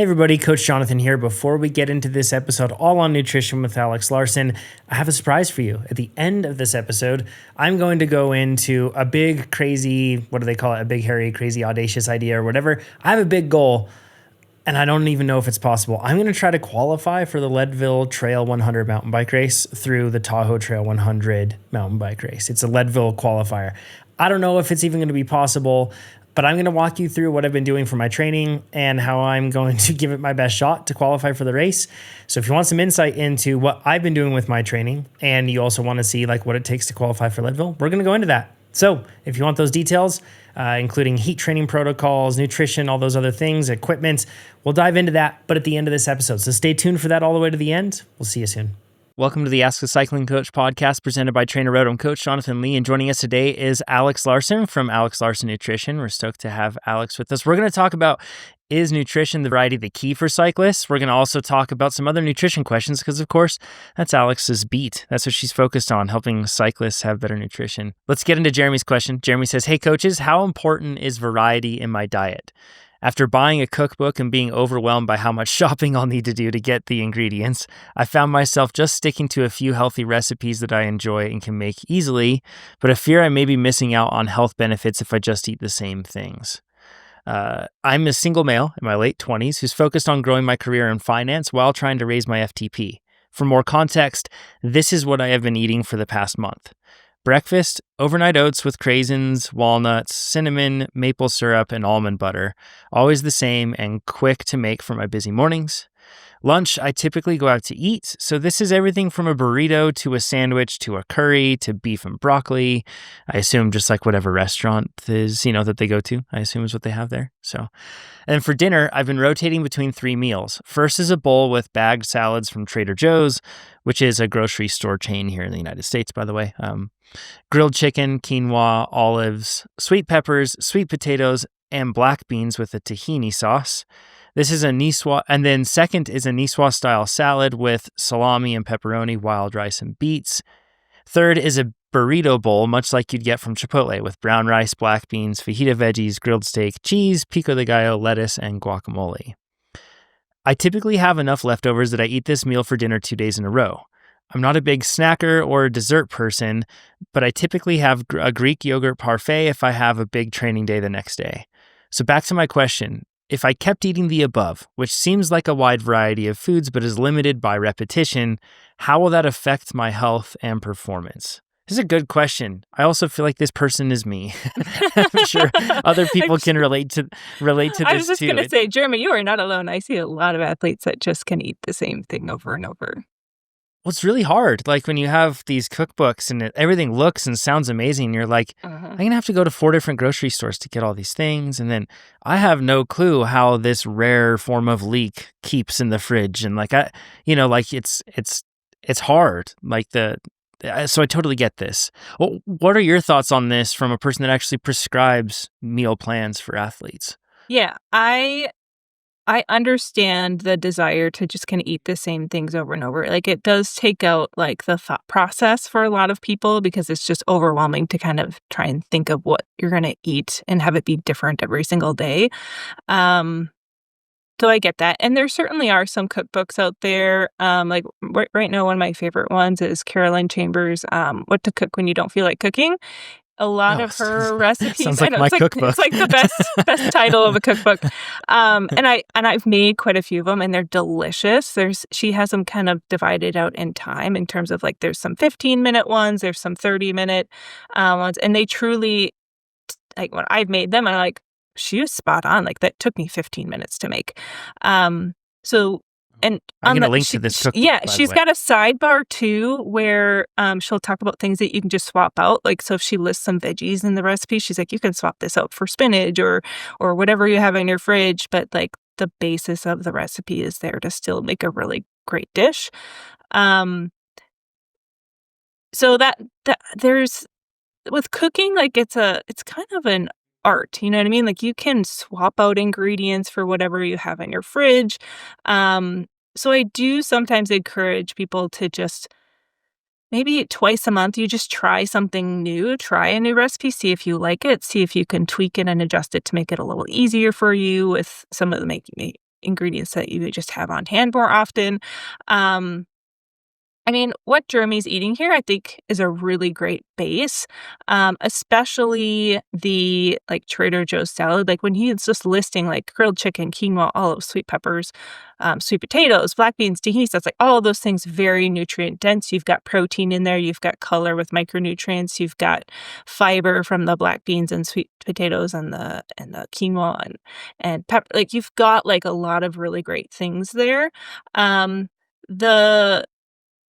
Hey everybody, Coach Jonathan here. Before we get into this episode all on nutrition with Alex Larson, I have a surprise for you. At the end of this episode, I'm going to go into a big, crazy, what do they call it? A big, hairy, crazy, audacious idea or whatever. I have a big goal and I don't even know if it's possible. I'm going to try to qualify for the Leadville Trail 100 mountain bike race through the Tahoe Trail 100 mountain bike race. It's a Leadville qualifier. I don't know if it's even going to be possible, but I'm going to walk you through what I've been doing for my training and how I'm going to give it my best shot to qualify for the race. So if you want some insight into what I've been doing with my training, and you also want to see like what it takes to qualify for Leadville, we're going to go into that. So if you want those details, including heat training protocols, nutrition, all those other things, equipment, we'll dive into that, but at the end of this episode. So stay tuned for that all the way to the end. We'll see you soon. Welcome to the Ask a Cycling Coach podcast presented by TrainerRoad. I'm Coach Jonathan Lee, and joining us today is Alex Larson from Alex Larson Nutrition. We're stoked to have Alex with us. We're going to talk about, is nutrition, the variety, the key for cyclists? We're going to also talk about some other nutrition questions because, of course, that's Alex's beat. That's what she's focused on, helping cyclists have better nutrition. Let's get into Jeremy's question. Jeremy says, hey, coaches, how important is variety in my diet? After buying a cookbook and being overwhelmed by how much shopping I'll need to do to get the ingredients, I found myself just sticking to a few healthy recipes that I enjoy and can make easily, but I fear I may be missing out on health benefits if I just eat the same things. I'm a single male in my late 20s who's focused on growing my career in finance while trying to raise my FTP. For more context, this is what I have been eating for the past month. Breakfast, overnight oats with craisins, walnuts, cinnamon, maple syrup, and almond butter. Always the same and quick to make for my busy mornings. Lunch, I typically go out to eat, so this is everything from a burrito to a sandwich to a curry to beef and broccoli. I assume just like whatever restaurant is, that they go to, I assume is what they have there. And for dinner, I've been rotating between 3 meals. First is a bowl with bagged salads from Trader Joe's, which is a grocery store chain here in the United States, by the way. Grilled chicken, quinoa, olives, sweet peppers, sweet potatoes, and black beans with a tahini sauce. This is a Niçoise, and then second is a Niçoise style salad with salami and pepperoni, wild rice, and beets. Third is a burrito bowl, much like you'd get from Chipotle, with brown rice, black beans, fajita veggies, grilled steak, cheese, pico de gallo, lettuce, and guacamole. I typically have enough leftovers that I eat this meal for dinner 2 days in a row. I'm not a big snacker or a dessert person, but I typically have a Greek yogurt parfait if I have a big training day the next day. So back to my question. If I kept eating the above, which seems like a wide variety of foods but is limited by repetition, how will that affect my health and performance? This is a good question. I also feel like this person is me. I'm sure other people can relate to this too. I was just going to say, Jeremy, you are not alone. I see a lot of athletes that just can eat the same thing over and over. Well, it's really hard. Like when you have these cookbooks and everything looks and sounds amazing, you're like, I'm going to have to go to 4 different grocery stores to get all these things. And then I have no clue how this rare form of leek keeps in the fridge. And it's hard. So I totally get this. Well, what are your thoughts on this from a person that actually prescribes meal plans for athletes? Yeah, I understand the desire to just kind of eat the same things over and over. Like it does take out like the thought process for a lot of people because it's just overwhelming to kind of try and think of what you're going to eat and have it be different every single day. So I get that. And there certainly are some cookbooks out there. Like right now, one of my favorite ones is Caroline Chambers' What to Cook When You Don't Feel Like Cooking. A lot of her recipes. Sounds like my cookbook. It's like the best title of a cookbook. And I've made quite a few of them, and they're delicious. She has them kind of divided out in time in terms of like there's some 15-minute ones, there's some 30-minute ones, and they truly like when I've made them, I'm like, she was spot on. Like that took me 15 minutes to make. And I'm going to link to this cookbook. Yeah, she's got a sidebar too where she'll talk about things that you can just swap out. Like, so if she lists some veggies in the recipe, she's like, you can swap this out for spinach or whatever you have in your fridge. But like the basis of the recipe is there to still make a really great dish. So that there's with cooking, like it's kind of an art, you know what I mean? Like you can swap out ingredients for whatever you have in your fridge. So I do sometimes encourage people to just maybe twice a month, you just try something new, try a new recipe, see if you like it, see if you can tweak it and adjust it to make it a little easier for you with some of the ingredients that you just have on hand more often. I mean, what Jeremy's eating here, I think, is a really great base, especially the like Trader Joe's salad. Like when he's just listing like grilled chicken, quinoa, olives, sweet peppers, sweet potatoes, black beans, tahini, that's like all of those things very nutrient dense. You've got protein in there, you've got color with micronutrients, you've got fiber from the black beans and sweet potatoes and the quinoa and pepper. Like you've got like a lot of really great things there. The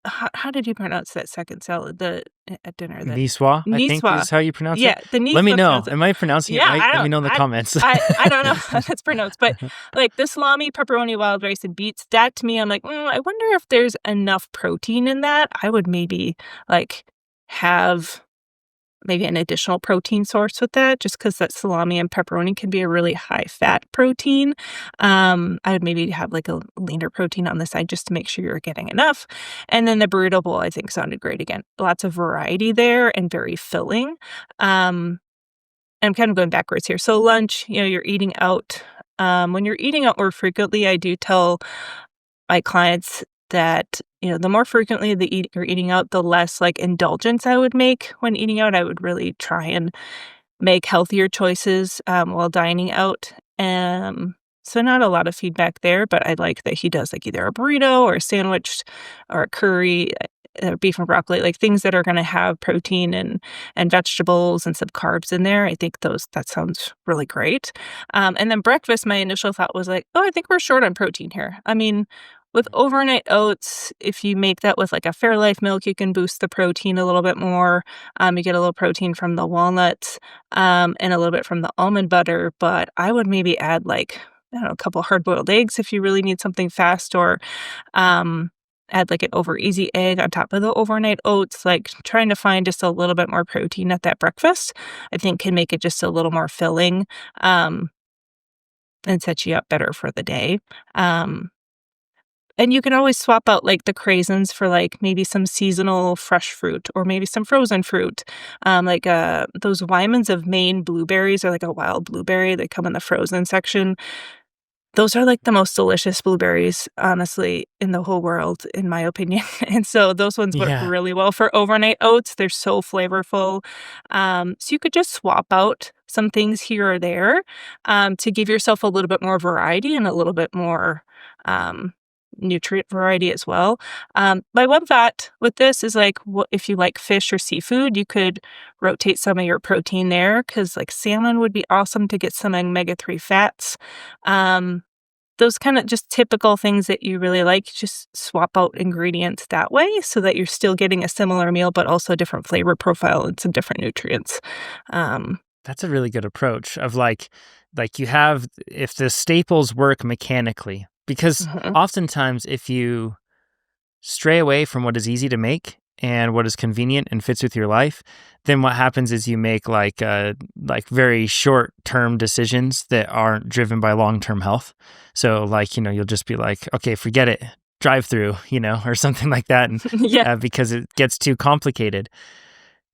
how did you pronounce that second salad, at dinner, the Niçoise, I think Niçoise. is how you pronounce Yeah, it. the Let me Niçoise know. sounds Am I pronouncing it yeah, right? I Let me don't know in the comments. I don't know how that's pronounced, but, like, the salami, pepperoni, wild rice, and beets, that to me, I'm like, I wonder if there's enough protein in that. I would maybe, like, have maybe an additional protein source with that just because that salami and pepperoni can be a really high-fat protein. I would maybe have, like, a leaner protein on the side just to make sure you're getting enough. And then the burrito bowl, I think, sounded great again. Lots of variety there and very filling. I'm kind of going backwards here. So lunch, you're eating out. When you're eating out more frequently, I do tell my clients that, the more frequently you're eating out, the less like indulgence I would make when eating out. I would really try and make healthier choices while dining out. So not a lot of feedback there, but I like that he does like either a burrito or a sandwich or a curry, beef and broccoli, like things that are going to have protein and vegetables and some carbs in there. I think that sounds really great. And then breakfast, my initial thought was like, oh, I think we're short on protein here. I mean, with overnight oats, if you make that with like a Fairlife milk, you can boost the protein a little bit more. You get a little protein from the walnuts and a little bit from the almond butter. But I would maybe add like, I don't know, a couple hard-boiled eggs if you really need something fast, or add like an over easy egg on top of the overnight oats. Like trying to find just a little bit more protein at that breakfast, I think can make it just a little more filling and set you up better for the day. And you can always swap out like the craisins for like maybe some seasonal fresh fruit or maybe some frozen fruit. Like those Wyman's of Maine blueberries are like a wild blueberry. They come in the frozen section. Those are like the most delicious blueberries, honestly, in the whole world, in my opinion. And so those ones work Yeah. really well for overnight oats. They're so flavorful. So you could just swap out some things here or there to give yourself a little bit more variety and a little bit more nutrient variety as well. My one thought with this is like, if you like fish or seafood, you could rotate some of your protein there because like salmon would be awesome to get some omega-3 fats. Those kind of just typical things that you really like, just swap out ingredients that way so that you're still getting a similar meal, but also a different flavor profile and some different nutrients. That's a really good approach of like you have, if the staples work mechanically, because Mhm. oftentimes if you stray away from what is easy to make and what is convenient and fits with your life, then what happens is you make like very short-term decisions that aren't driven by long-term health. So like, you'll just be like, okay, forget it, drive through, or something like that. And Yeah. because it gets too complicated.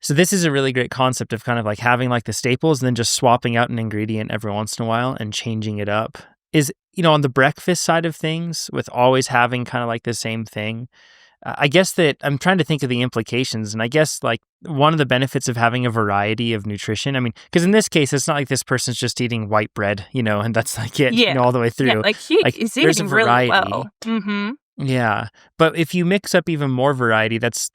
So this is a really great concept of kind of like having like the staples and then just swapping out an ingredient every once in a while and changing it up. Is, on the breakfast side of things, with always having kind of like the same thing, I guess that I'm trying to think of the implications. And I guess like one of the benefits of having a variety of nutrition, I mean, because in this case, it's not like this person's just eating white bread, and that's like it, Yeah. all the way Yeah. through. Like Like he's there's a eating really variety. well. Mm-hmm. Yeah. But if you mix up even more variety, that's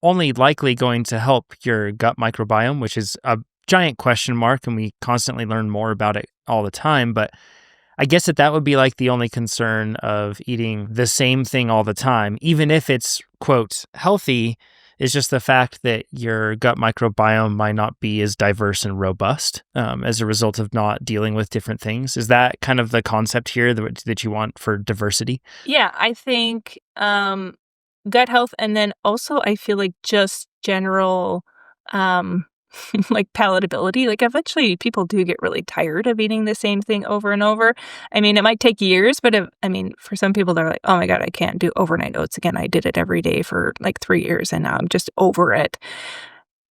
only likely going to help your gut microbiome, which is a giant question mark. And we constantly learn more about it all the time. But I guess that would be like the only concern of eating the same thing all the time, even if it's, quote, healthy, is just the fact that your gut microbiome might not be as diverse and robust as a result of not dealing with different things. Is that kind of the concept here that you want for diversity? Yeah, I think gut health, and then also I feel like just general um like palatability. Like eventually people do get really tired of eating the same thing over and over. I mean, it might take years, but for some people they're like, "Oh my God, I can't do overnight oats again. I did it every day for like 3 years and now I'm just over it."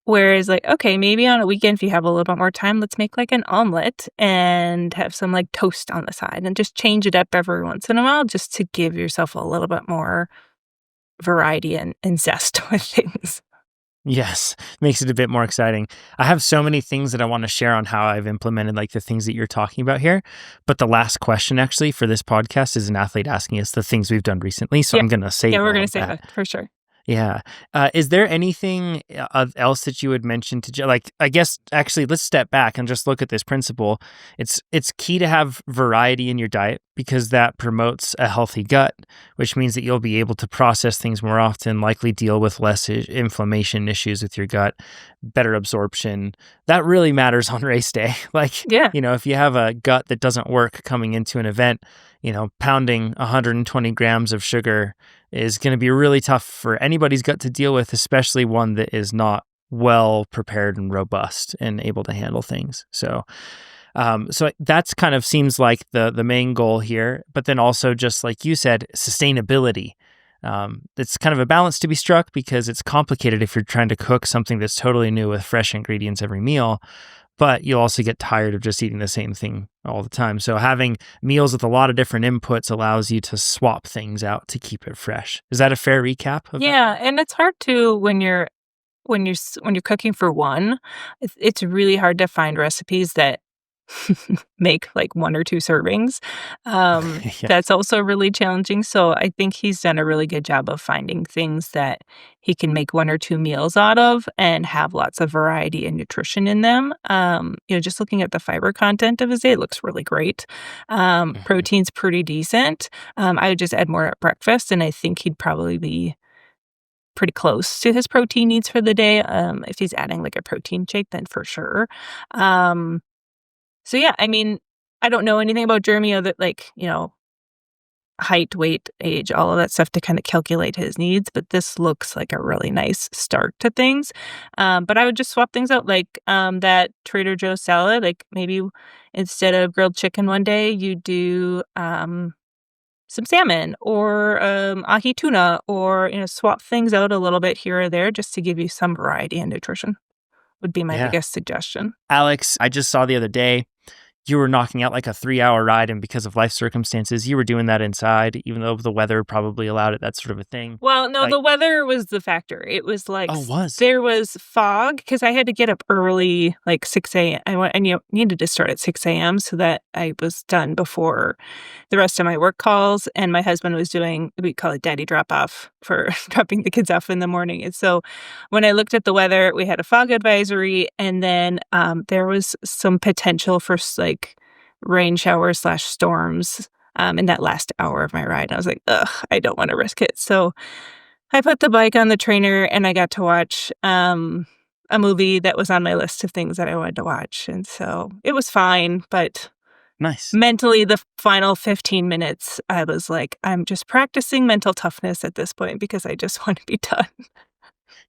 Whereas like, okay, maybe on a weekend, if you have a little bit more time, let's make like an omelet and have some like toast on the side and just change it up every once in a while just to give yourself a little bit more variety and zest with things. Yes, makes it a bit more exciting. I have so many things that I want to share on how I've implemented like the things that you're talking about here. But the last question actually for this podcast is an athlete asking us the things we've done recently. So Yeah. I'm going to save Yeah, we're all going to of save that. it for sure. Yeah. Is there anything else that you would mention to like? I guess actually, let's step back and just look at this principle. It's key to have variety in your diet because that promotes a healthy gut, which means that you'll be able to process things more often, likely deal with less inflammation issues with your gut, better absorption. That really matters on race day. Like, Yeah. if you have a gut that doesn't work coming into an event, pounding 120 grams of sugar is going to be really tough for anybody's gut to deal with, especially one that is not well prepared and robust and able to handle things. So that's kind of seems like the main goal here. But then also, just like you said, sustainability. It's kind of a balance to be struck because it's complicated if you're trying to cook something that's totally new with fresh ingredients every meal. But you'll also get tired of just eating the same thing all the time. So having meals with a lot of different inputs allows you to swap things out to keep it fresh. Is that a fair recap of that? Yeah, and it's hard to when you're cooking for one, it's really hard to find recipes that make like 1 or 2 servings. Yeah. That's also really challenging, so I think he's done a really good job of finding things that he can make 1 or 2 meals out of and have lots of variety and nutrition in them. Just looking at the fiber content of his day, it looks really great. Mhm. Protein's pretty decent. I would just add more at breakfast, and I think he'd probably be pretty close to his protein needs for the day. If he's adding like a protein shake, then for sure. Um, so yeah, I mean, I don't know anything about Jeremy other like, height, weight, age, all of that stuff to kind of calculate his needs, but this looks like a really nice start to things. But I would just swap things out like that Trader Joe's salad, like maybe instead of grilled chicken one day, you do some salmon or ahi tuna or swap things out a little bit here or there just to give you some variety and nutrition would be my Yeah. biggest suggestion. Alex, I just saw the other day you were knocking out like a 3-hour ride, and because of life circumstances, you were doing that inside, even though the weather probably allowed it, that sort of a thing. Well, no, Like, the weather was the factor. It was like oh, was? there was fog because I had to get up early, like 6 a.m. I needed to start at 6 a.m. so that I was done before the rest of my work calls. And my husband was doing, we call it daddy drop off for dropping the kids off in the morning. And so when I looked at the weather, we had a fog advisory, and then there was some potential for like rain showers / storms in that last hour of my ride. I was like, ugh, I don't want to risk it. So I put the bike on the trainer and I got to watch a movie that was on my list of things that I wanted to watch. And so it was fine. But Nice. mentally, the final 15 minutes, I was like, I'm just practicing mental toughness at this point because I just want to be done.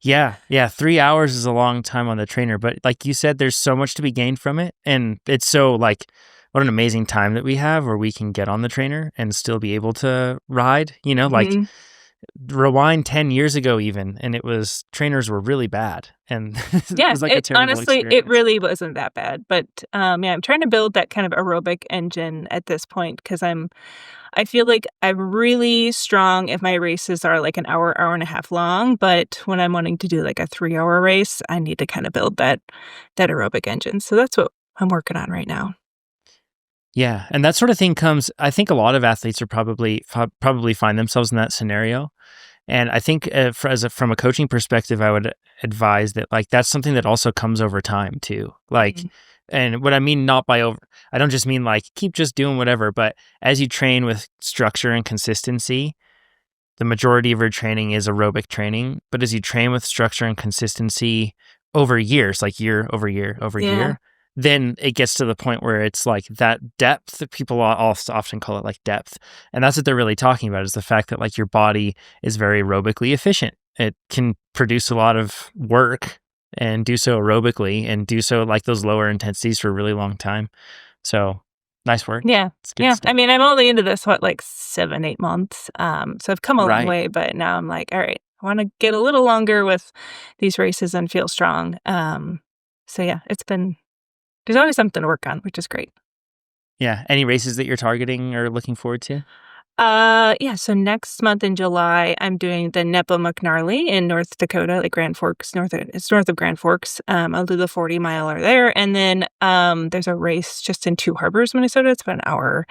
Yeah. Yeah. 3 hours is a long time on the trainer, but like you said, there's so much to be gained from it. And it's so like, what an amazing time that we have where we can get on the trainer and still be able to ride, like Mhm. rewind 10 years ago even, and trainers were really bad. And it Yeah, was like a it terrible honestly, it experience. really wasn't that bad. But yeah, I'm trying to build that kind of aerobic engine at this point because I feel like I'm really strong if my races are like an hour, hour and a half long. But when I'm wanting to do like a 3-hour race, I need to kind of build that aerobic engine. So that's what I'm working on right now. Yeah. And that sort of thing comes, I think a lot of athletes are probably find themselves in that scenario. And I think from a coaching perspective, I would advise that like that's something that also comes over time too. Like, Mhm. and what I mean not by over, I don't just mean like keep just doing whatever, but as you train with structure and consistency, the majority of your training is aerobic training. But as you train with structure and consistency over years, like year over year over Yeah. year, then it gets to the point where it's like that depth that people often call it like depth. And that's what they're really talking about is the fact that like your body is very aerobically efficient. It can produce a lot of work and do so aerobically and do so like those lower intensities for a really long time. So nice work. Yeah. It's good Yeah. I stuff. mean, I'm only into this, what, like 7, 8 months. So I've come a long Right. way, but now I'm like, all right, I want to get a little longer with these races and feel strong. So yeah, there's always something to work on, which is great. Yeah. Any races that you're targeting or looking forward to? Yeah, so next month in July, I'm doing the Nepa McNarly in North Dakota, like Grand Forks, it's north of Grand Forks. I'll do the 40-miler there. And then there's a race just in Two Harbors, Minnesota. It's about an hour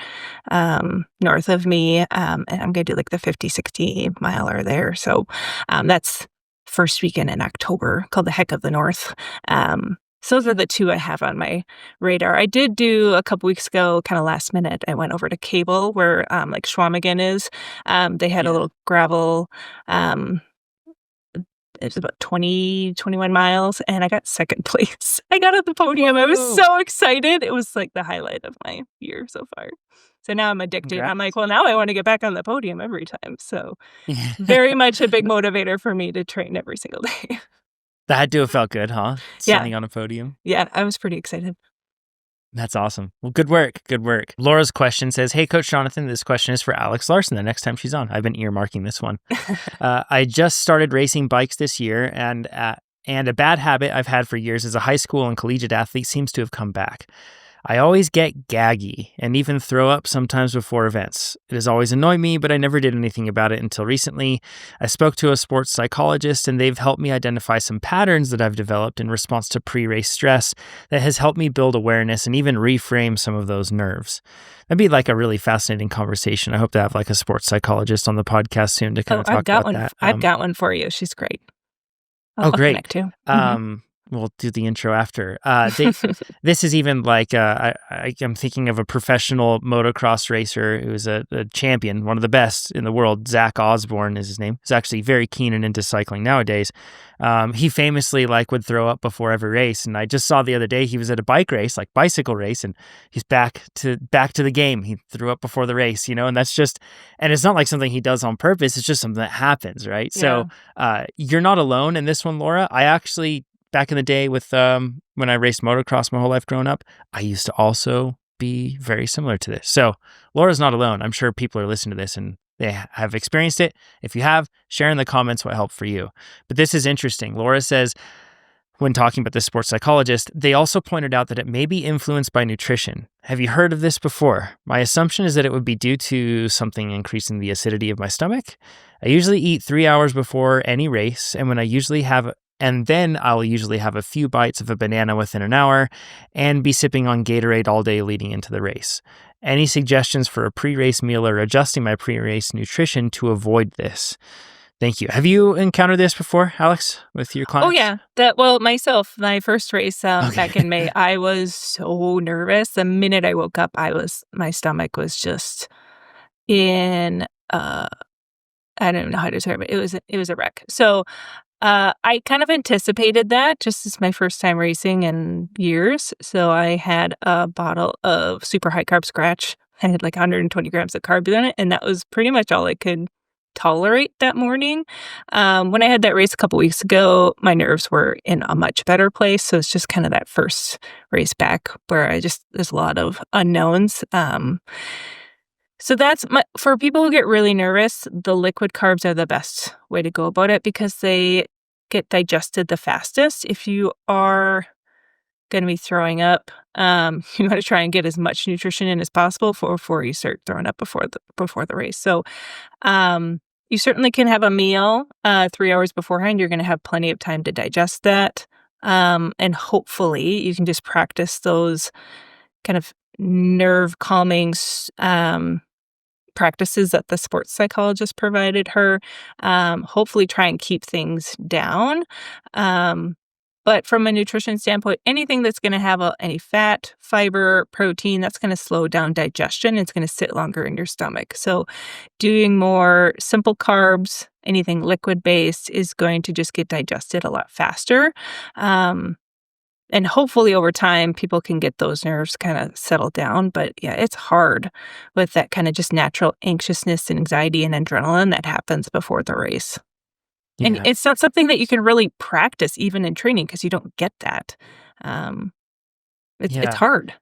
north of me. And I'm going to do like the 50, 60-miler there. So that's first weekend in October, called the Heck of the North. So those are the two I have on my radar. I did do a couple weeks ago, kind of last minute, I went over to Cable where like Schwamigan is. They had a little gravel, it was about 20, 21 miles, and I got second place. I got at the podium. I was so excited. It was like the highlight of my year so far. So now I'm addicted. Congrats. I'm like, well, now I want to get back on the podium every time. So very much a big motivator for me to train every single day. That had to have felt good, huh? Yeah. Standing on a podium. Yeah, I was pretty excited. That's awesome. Well, good work. Good work. Laura's question says, hey, Coach Jonathan, this question is for Alex Larson the next time she's on. I've been earmarking this one. I just started racing bikes this year, and a bad habit I've had for years as a high school and collegiate athlete seems to have come back. I always get gaggy and even throw up sometimes before events. It has always annoyed me, but I never did anything about it until recently. I spoke to a sports psychologist, and they've helped me identify some patterns that I've developed in response to pre-race stress that has helped me build awareness and even reframe some of those nerves. That'd be like a really fascinating conversation. I hope to have like a sports psychologist on the podcast soon to kind of talk about that. I've got one for you. She's great. I'll great. Connect too. We'll do the intro after. This is even like, I'm thinking of a professional motocross racer who's a champion, one of the best in the world. Zach Osborne is his name. He's actually very keen and into cycling nowadays. He famously would throw up before every race. And I just saw the other day he was at a bicycle race, and he's back to the game. He threw up before the race, and that's just, and it's not like something he does on purpose. It's just something that happens, right? Yeah. So you're not alone in this one, Laura. I actually, back in the day with when I raced motocross my whole life growing up, I used to also be very similar to this. So Laura's not alone. I'm sure people are listening to this and they have experienced it. If you have, share in the comments what helped for you. But this is interesting. Laura says, when talking about this sports psychologist, they also pointed out that it may be influenced by nutrition. Have you heard of this before? My assumption is that it would be due to something increasing the acidity of my stomach. I usually eat 3 hours before any race, and then I'll usually have a few bites of a banana within an hour and be sipping on Gatorade all day leading into the race. Any suggestions for a pre-race meal or adjusting my pre-race nutrition to avoid this? Thank you. Have you encountered this before, Alex, with your clients? Oh, yeah. Myself, my first race back in May, I was so nervous. The minute I woke up, my stomach was just in, I don't even know how to describe it. It was a wreck. So I kind of anticipated that, just as my first time racing in years. So I had a bottle of super high carb scratch. I had like 120 grams of carbs in it, and that was pretty much all I could tolerate that morning. When I had that race a couple weeks ago, my nerves were in a much better place. So it's just kind of that first race back where there's a lot of unknowns. So for people who get really nervous, the liquid carbs are the best way to go about it because they get digested the fastest. If you are going to be throwing up, you want to try and get as much nutrition in as possible before you start throwing up before the race. So you certainly can have a meal 3 hours beforehand. You're going to have plenty of time to digest that. And hopefully you can just practice those kind of nerve calming practices that the sports psychologist provided her. Hopefully try and keep things down. But from a nutrition standpoint, anything that's going to have any fat, fiber, protein, that's going to slow down digestion. It's going to sit longer in your stomach. So doing more simple carbs, anything liquid-based is going to just get digested a lot faster. And hopefully over time, people can get those nerves kind of settled down. But yeah, it's hard with that kind of just natural anxiousness and anxiety and adrenaline that happens before the race. Yeah. And it's not something that you can really practice even in training because you don't get that. It's hard.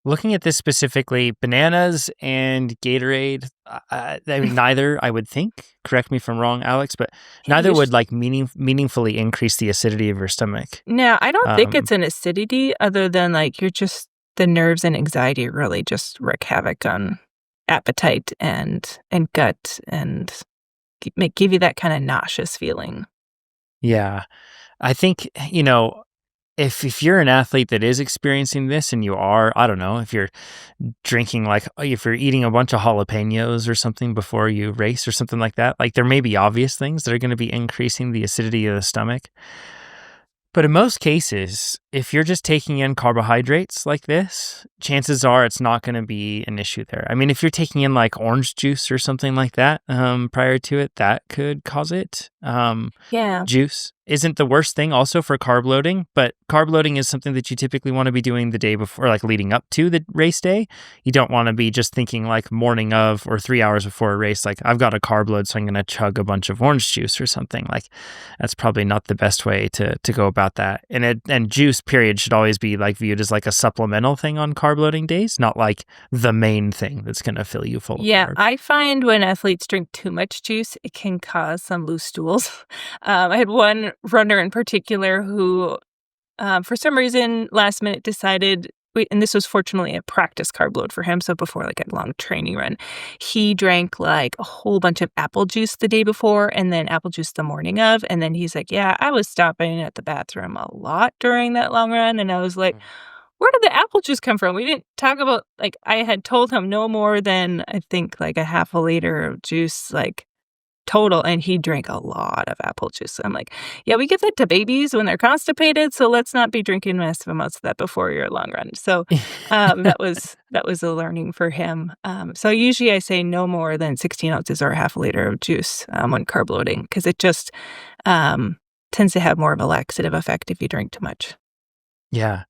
Looking at this specifically, bananas and Gatorade, I mean, neither, I would think, correct me if I'm wrong, Alex, but Yeah, neither would like meaningfully increase the acidity of your stomach. no, I don't think Um, it's an acidity other than like you're just the nerves and anxiety really just wreak havoc on appetite and gut and give you that kind of nauseous feeling. yeah, I think, if you're an athlete that is experiencing this and you are, I don't know, if you're drinking if you're eating a bunch of jalapenos or something before you race or something like there may be obvious things that are going to be increasing the acidity of the stomach. But in most cases, if you're just taking in carbohydrates like this, chances are it's not going to be an issue there. I mean, if you're taking in like orange juice or something like that prior to it, that could cause it. Yeah. Juice isn't the worst thing also for carb loading, but carb loading is something that you typically want to be doing the day before, like leading up to the race day. You don't want to be just thinking like morning of or 3 hours before a race, like I've got a carb load, so I'm going to chug a bunch of orange juice or something. Like that's probably not the best way to go about that. And juice period should always be like viewed as like a supplemental thing on carb loading days, not like the main thing that's going to fill you full of Yeah, carbs. I find when athletes drink too much juice, it can cause some loose stools. I had one runner in particular who, for some reason, last minute decided, and this was fortunately a practice carb load for him, so before like a long training run, he drank like a whole bunch of apple juice the day before and then apple juice the morning of. And then he's like, yeah, I was stopping at the bathroom a lot during that long run. And I was like, where did the apple juice come from? We didn't talk about, like, I had told him no more than, I think, like a half a liter of juice, like, total, and he drank a lot of apple juice. I'm like, yeah, we give that to babies when they're constipated, so let's not be drinking massive amounts of that before your long run. So, that was a learning for him. So usually I say no more than 16 ounces or a half a liter of juice, when carb loading, because it just, tends to have more of a laxative effect if you drink too much. Yeah.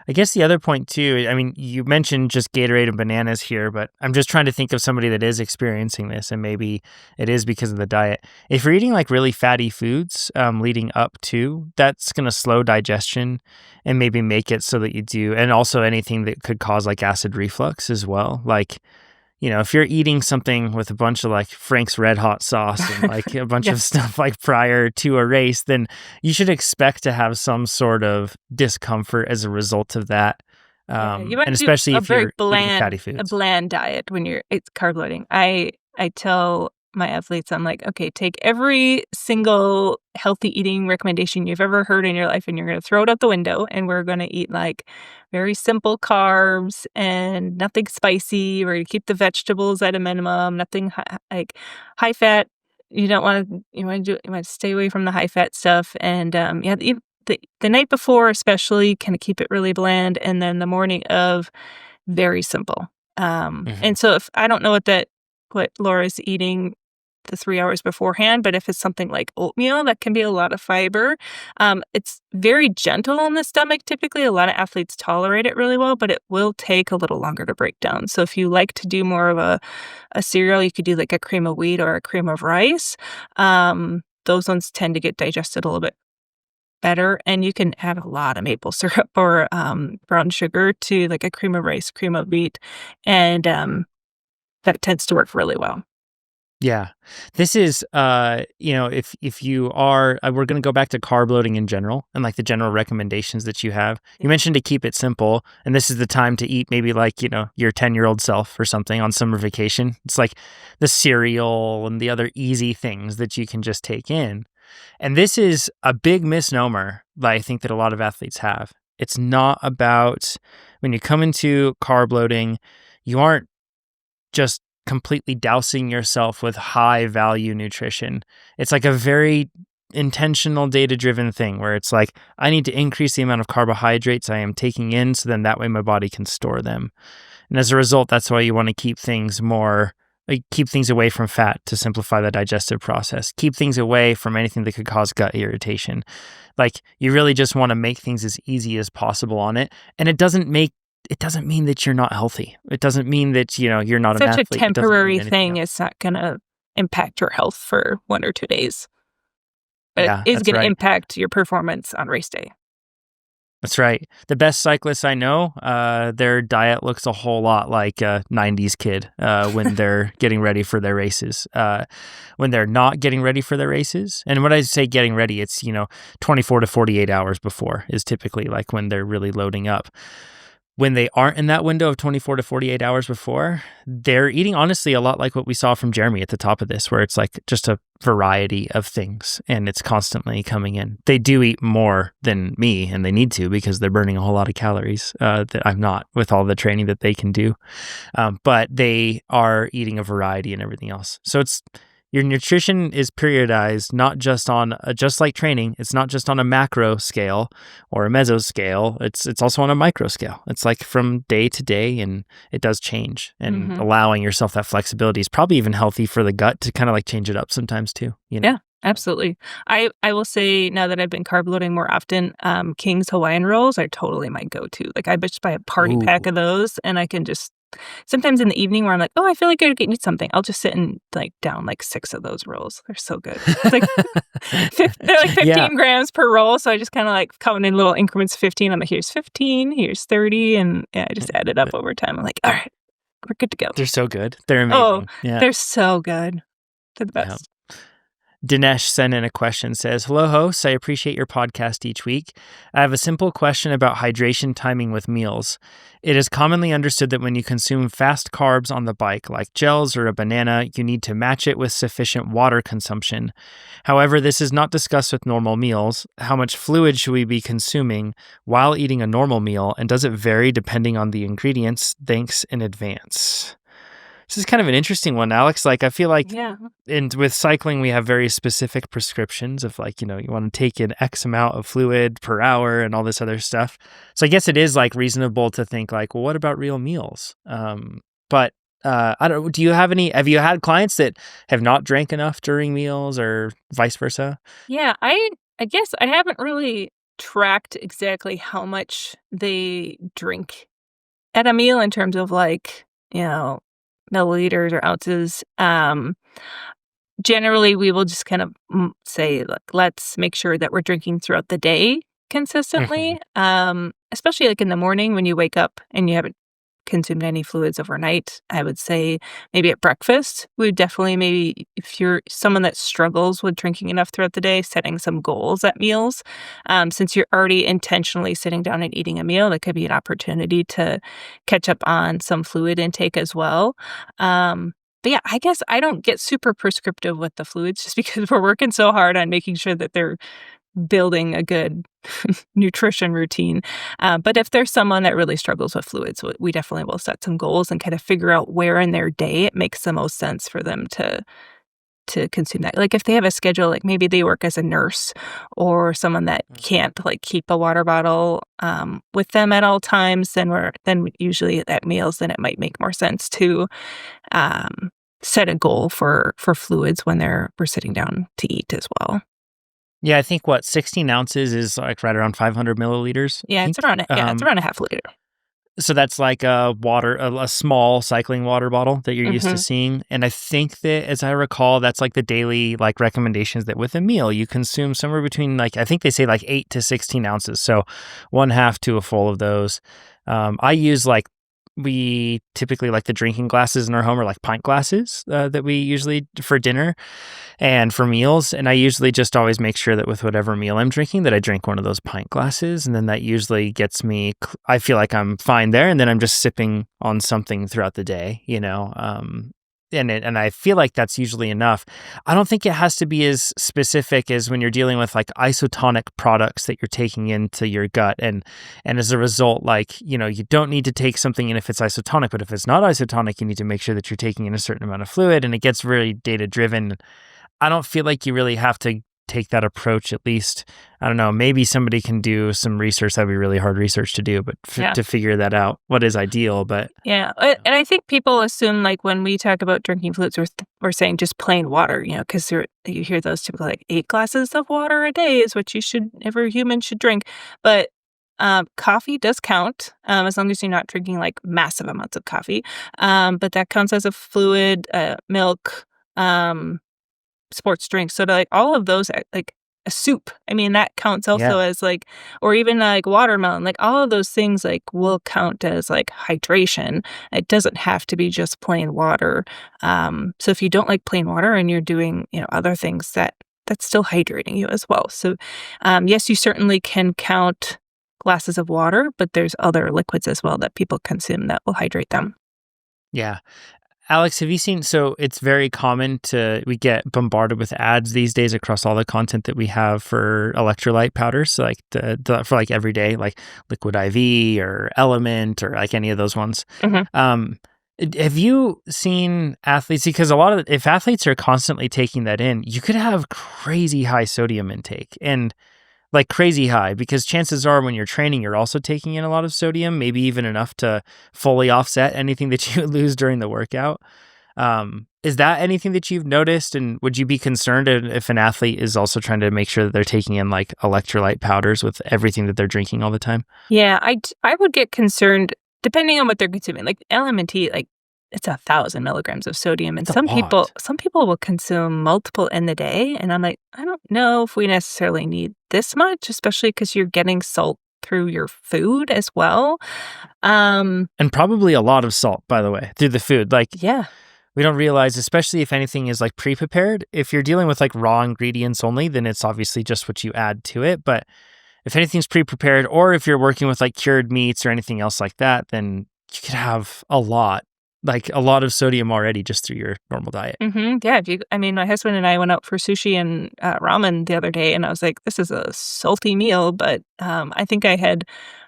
I guess the other point too, I mean, you mentioned just Gatorade and bananas here, but I'm just trying to think of somebody that is experiencing this and maybe it is because of the diet. If you're eating like really fatty foods leading up to, that's going to slow digestion and maybe make it so that you do, and also anything that could cause like acid reflux as well. Like, if you're eating something with a bunch of like Frank's Red Hot sauce and like a bunch Yeah. of stuff like prior to a race, then you should expect to have some sort of discomfort as a result of that. Yeah, you want And to do especially a if very you're eating fatty a foods. bland diet when it's carb loading. I tell my athletes, I'm like, okay, take every single healthy eating recommendation you've ever heard in your life, and you're going to throw it out the window, and we're going to eat like very simple carbs and nothing spicy. We're going to keep the vegetables at a minimum, nothing like high fat. You don't want to. You want to stay away from the high fat stuff, and yeah, the night before especially, kind of keep it really bland, and then the morning of, very simple. Mhm. And so if I don't know what Laura's eating the 3 hours beforehand, but if it's something like oatmeal, that can be a lot of fiber. It's very gentle on the stomach. Typically, a lot of athletes tolerate it really well, but it will take a little longer to break down. So if you like to do more of a cereal, you could do like a cream of wheat or a cream of rice. Those ones tend to get digested a little bit better, and you can add a lot of maple syrup or, brown sugar to, like, a cream of rice, cream of wheat, and, that tends to work really well. Yeah. This is if you are we're going to go back to carb loading in general and like the general recommendations that you have. You Yeah. mentioned to keep it simple, and this is the time to eat maybe like, your 10-year-old self or something on summer vacation. It's like the cereal and the other easy things that you can just take in. And this is a big misnomer that I think that a lot of athletes have. It's not about when you come into carb loading, you aren't just completely dousing yourself with high value nutrition. It's like a very intentional data driven thing where it's like, I need to increase the amount of carbohydrates I am taking in so then that way my body can store them. And as a result, that's why you want to keep things away from fat to simplify the digestive process. Keep things away from anything that could cause gut irritation. Like you really just want to make things as easy as possible on it. And it doesn't mean that you're not healthy. It doesn't mean that, you're not an Such a athlete. It doesn't mean temporary anything thing, else. it's not gonna impact your health for 1 or 2 days, but it Yeah, is that's gonna right. impact your performance on race day. That's right. The best cyclists I know, their diet looks a whole lot like a 90s kid when they're getting ready for their races. When they're not getting ready for their races, and when I say getting ready, it's, 24 to 48 hours before is typically like when they're really loading up. When they aren't in that window of 24 to 48 hours before, they're eating honestly a lot like what we saw from Jeremy at the top of this, where it's like just a variety of things and it's constantly coming in. They do eat more than me, and they need to because they're burning a whole lot of calories that I'm not with all the training that they can do. But they are eating a variety and everything else. So your nutrition is periodized, not just on just like training. It's not just on a macro scale or a meso scale. It's also on a micro scale. It's like from day to day, and it does change. And allowing yourself that flexibility is probably even healthy for the gut to kind of like change it up sometimes too. Yeah, absolutely. I will say now that I've been carb loading more often, King's Hawaiian rolls are totally my go-to. Like I just buy a party pack of those, and I can just sometimes in the evening where I'm like, oh, I feel like I could eat something. I'll just sit and like down like 6 of those rolls. They're so good. It's like they're like 15 grams per roll. So I just kind of like come in little increments, 15. I'm like, here's 15, here's 30. And I just add it up over time. I'm like, all right, we're good to go. They're so good. They're amazing. They're so good. They're the best. Dinesh sent in a question, says, hello, hosts. I appreciate your podcast each week. I have a simple question about hydration timing with meals. It is commonly understood that when you consume fast carbs on the bike, like gels or a banana, you need to match it with sufficient water consumption. However, this is not discussed with normal meals. How much fluid should we be consuming while eating a normal meal, and does it vary depending on the ingredients? Thanks in advance. This is kind of an interesting one, Alex. Like, I feel like with cycling, we have very specific prescriptions of like, you want to take in X amount of fluid per hour and all this other stuff. So I guess it is like reasonable to think like, well, what about real meals? But I don't. Have you had clients that have not drank enough during meals or vice versa? Yeah, I guess I haven't really tracked exactly how much they drink at a meal in terms of like, milliliters or ounces. Generally, we will just kind of say, look, let's make sure that we're drinking throughout the day consistently, especially like in the morning when you wake up and you haven't consumed any fluids overnight. I would say maybe at breakfast, we would definitely maybe, if you're someone that struggles with drinking enough throughout the day, setting some goals at meals. Since you're already intentionally sitting down and eating a meal, that could be an opportunity to catch up on some fluid intake as well. But yeah, I guess I don't get super prescriptive with the fluids just because we're working so hard on making sure that they're building a good nutrition routine. But if there's someone that really struggles with fluids, we definitely will set some goals and kind of figure out where in their day it makes the most sense for them to consume that. Like if they have a schedule, like maybe they work as a nurse or someone that can't like keep a water bottle with them at all times, then usually at meals, then it might make more sense to set a goal for fluids when we're sitting down to eat as well. Yeah, I think 16 ounces is like right around 500 milliliters. Yeah, it's around a half liter. So that's like a small cycling water bottle that you're used to seeing. And I think that, as I recall, that's like the daily like recommendations that with a meal you consume somewhere between like, I think they say like 8 to 16 ounces. So 1/2 to a full of those. I use we typically like the drinking glasses in our home are like pint glasses that we usually for dinner and for meals. And I usually just always make sure that with whatever meal I'm drinking that I drink one of those pint glasses. And then that usually gets me, I feel like I'm fine there. And then I'm just sipping on something throughout the day, and I feel like that's usually enough. I don't think it has to be as specific as when you're dealing with like isotonic products that you're taking into your gut. And as a result, like, you don't need to take something in if it's isotonic, but if it's not isotonic, you need to make sure that you're taking in a certain amount of fluid, and it gets very data driven. I don't feel like you really have to take that approach, at least. I don't know, maybe somebody can do some research. That'd be really hard research to do, but to figure that out, what is ideal. But yeah, and I think people assume like when we talk about drinking fluids, we're saying just plain water, because you hear those typical like 8 glasses of water a day is what every human should drink. But coffee does count, as long as you're not drinking like massive amounts of coffee. But that counts as a fluid, milk, sports drinks. So like all of those, like a soup. I mean, that counts also Yeah. as like, or even like watermelon, like all of those things like will count as like hydration. It doesn't have to be just plain water. So if you don't like plain water and you're doing, other things that's still hydrating you as well. So, yes, you certainly can count glasses of water, but there's other liquids as well that people consume that will hydrate them. Yeah. Alex, have you seen? So it's very common we get bombarded with ads these days across all the content that we have for electrolyte powders. So like for like every day, like Liquid IV or Element or like any of those ones. Mhm. Have you seen athletes? Because if athletes are constantly taking that in, you could have crazy high sodium intake and like crazy high, because chances are when you're training, you're also taking in a lot of sodium, maybe even enough to fully offset anything that you lose during the workout. Is that anything that you've noticed? And would you be concerned if an athlete is also trying to make sure that they're taking in like electrolyte powders with everything that they're drinking all the time? Yeah, I would get concerned depending on what they're consuming. Like LMNT, like it's 1,000 milligrams of sodium, and It's a lot. some people will consume multiple in the day, and I'm like, I don't know if we necessarily need this much, especially because you're getting salt through your food as well. And probably a lot of salt, by the way, through the food. Like Yeah. we don't realize, especially if anything is like pre-prepared, if you're dealing with like raw ingredients only, then it's obviously just what you add to it. But if anything's pre-prepared, or if you're working with like cured meats or anything else like that, then you could have like a lot of sodium already just through your normal diet. Yeah. I mean, my husband and I went out for sushi and ramen the other day, and I was like, this is a salty meal, but I think I had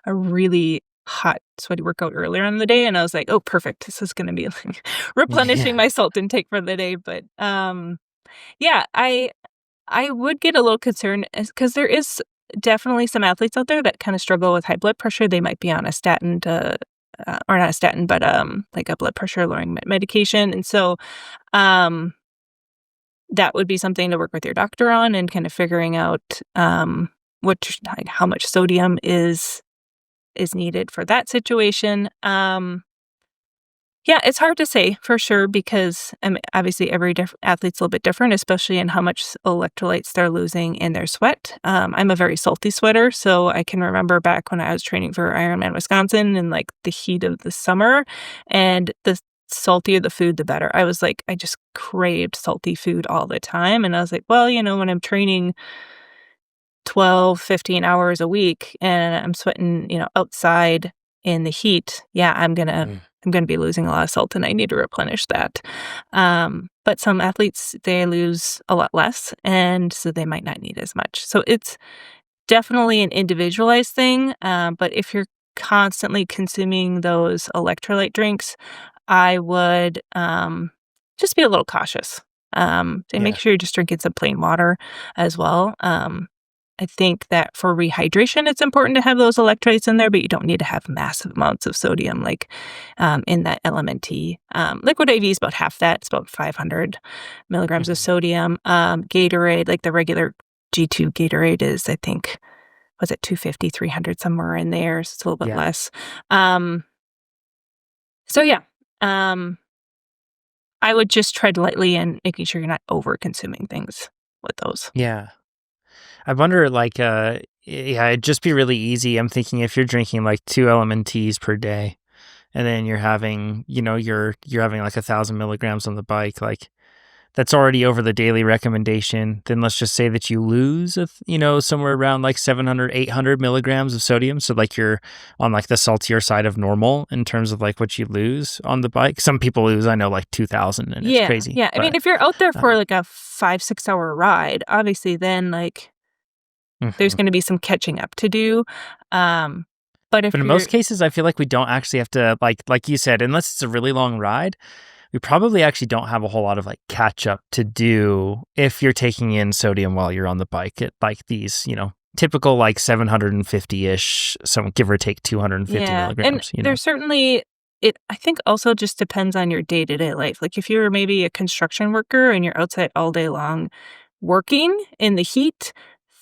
a really hot, sweaty workout earlier in the day, and I was like, oh, perfect. This is going to be like replenishing Yeah. my salt intake for the day. But yeah, I would get a little concerned because there is definitely some athletes out there that kind of struggle with high blood pressure. They might be on a statin or not a statin, but like a blood pressure lowering medication. And so that would be something to work with your doctor on and kind of figuring out like how much sodium is needed for that situation. Yeah, it's hard to say for sure because obviously every athlete's a little bit different, especially in how much electrolytes they're losing in their sweat. I'm a very salty sweater, so I can remember back when I was training for Ironman Wisconsin in like the heat of the summer, and the saltier the food, the better. I was like, I just craved salty food all the time, and I was like, well, when I'm training 12, 15 hours a week and I'm sweating, outside in the heat, yeah, Mm. I'm gonna be losing a lot of salt and I need to replenish that. But some athletes, they lose a lot less, and so they might not need as much. So it's definitely an individualized thing. But if you're constantly consuming those electrolyte drinks, I would just be a little cautious. And make Yeah. sure you're just drinking some plain water as well. I think that for rehydration, it's important to have those electrolytes in there, but you don't need to have massive amounts of sodium like in that LMNT. Liquid IV is about half that. It's about 500 milligrams of Mhm. sodium. Gatorade, like the regular G2 Gatorade is, I think, was it 250, 300, somewhere in there. So it's a little bit Yeah. less. So yeah, um, I would just tread lightly and making sure you're not over consuming things with those. Yeah. I wonder, like, yeah, it'd just be really easy. I'm thinking if you're drinking like 2 LMNTs per day, and then you're having, you're having like 1,000 milligrams on the bike, like that's already over the daily recommendation. Then let's just say that you lose, somewhere around like 700, 800 milligrams of sodium. So like you're on like the saltier side of normal in terms of like what you lose on the bike. Some people lose, I know, like 2,000, and it's Yeah, crazy. yeah. I mean, But if you're out there for um, like a 5, 6 hour ride, obviously then like there's mhm. going to be some catching up to do. Um, but But if in you're, most cases, I feel like we don't actually have to, like you said, unless it's a really long ride, we probably actually don't have a whole lot of like catch up to do if you're taking in sodium while you're on the bike at like these, typical like 750-ish, some give or take 250 yeah, and milligrams. there's certainly I think also just depends on your day to day life. Like if you're maybe a construction worker and you're outside all day long working in the heat,